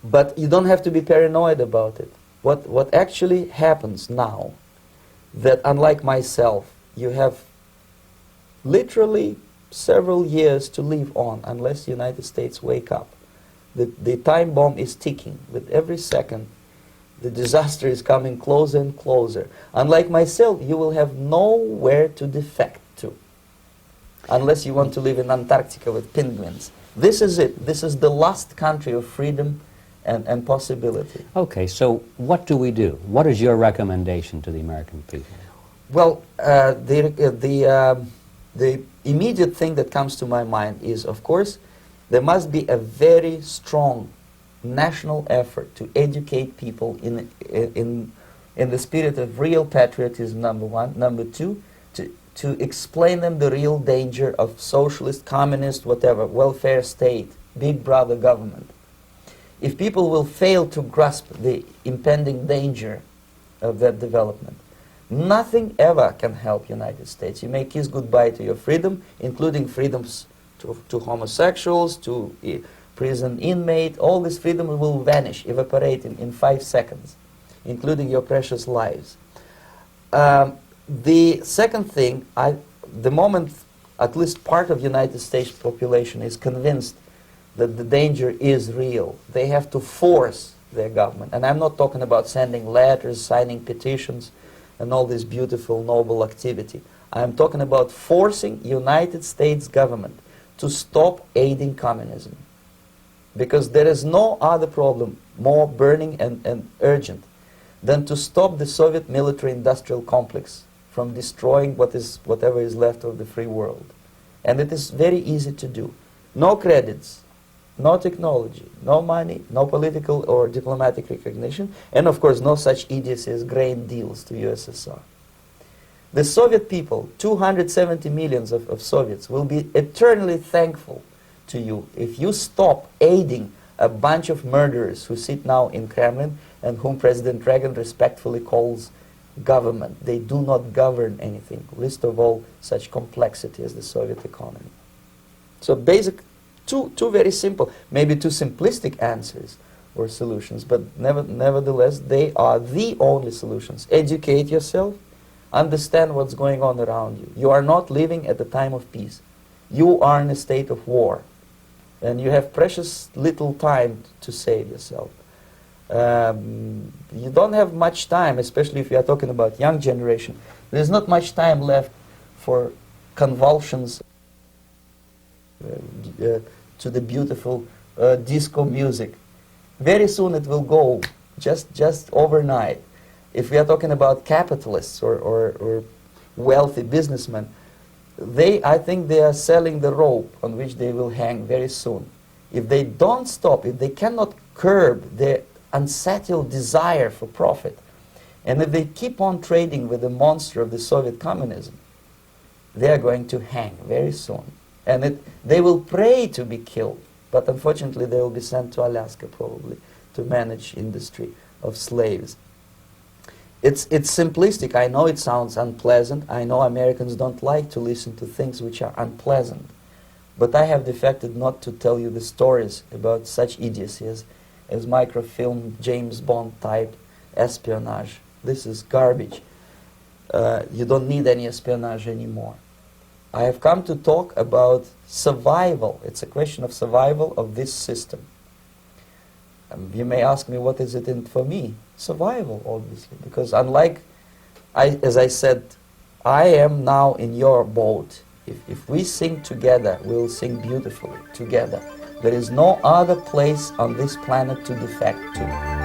But you don't have to be paranoid about it. What actually happens now, that unlike myself, you have literally several years to live on unless the United States wake up. The time bomb is ticking. With every second, the disaster is coming closer and closer. Unlike myself, you will have nowhere to defect to, unless you want to live in Antarctica with penguins. This is it. This is the last country of freedom and possibility. Okay, so what do we do? What is your recommendation to the American people? Well, the immediate thing that comes to my mind is, of course, there must be a very strong national effort to educate people in the spirit of real patriotism, number one. Number two, to explain them the real danger of socialist, communist, whatever, welfare state, big brother government. If people will fail to grasp the impending danger of that development, nothing ever can help United States. You may kiss goodbye to your freedom, including freedoms to homosexuals, to prison inmate. All this freedom will vanish, evaporate in 5 seconds, including your precious lives. The second thing, the moment at least part of the United States population is convinced that the danger is real, they have to force their government. And I'm not talking about sending letters, signing petitions, and all this beautiful, noble activity. I'm talking about forcing United States government to stop aiding communism. Because there is no other problem more burning and urgent than to stop the Soviet military-industrial complex from destroying whatever is left of the free world. And it is very easy to do. No credits, no technology, no money, no political or diplomatic recognition, and of course no such idiocy as grain deals to USSR. The Soviet people, 270 millions of Soviets, will be eternally thankful to you if you stop aiding a bunch of murderers who sit now in Kremlin and whom President Reagan respectfully calls government. They do not govern anything, least of all such complexity as the Soviet economy. So basic, two very simple, maybe too simplistic answers or solutions, but nevertheless they are the only solutions. Educate yourself, understand what's going on around you. You are not living at the time of peace. You are in a state of war, and you have precious little time to save yourself. You don't have much time, especially if you are talking about young generation. There's not much time left for convulsions to the beautiful disco music. Very soon it will go, just overnight. If we are talking about capitalists or wealthy businessmen, I think they are selling the rope on which they will hang very soon. If they don't stop, if they cannot curb their unsettled desire for profit, and if they keep on trading with the monster of the Soviet communism, they are going to hang very soon. And they will pray to be killed, but unfortunately they will be sent to Alaska probably to manage industry of slaves. It's simplistic. I know it sounds unpleasant. I know Americans don't like to listen to things which are unpleasant. But I have defected not to tell you the stories about such idiocy as microfilm, James Bond type espionage. This is garbage. You don't need any espionage anymore. I have come to talk about survival. It's a question of survival of this system. You may ask me, what is it in for me? Survival, obviously, because unlike, as I said, I am now in your boat. If we sing together, we'll sing beautifully together. There is no other place on this planet to defect to.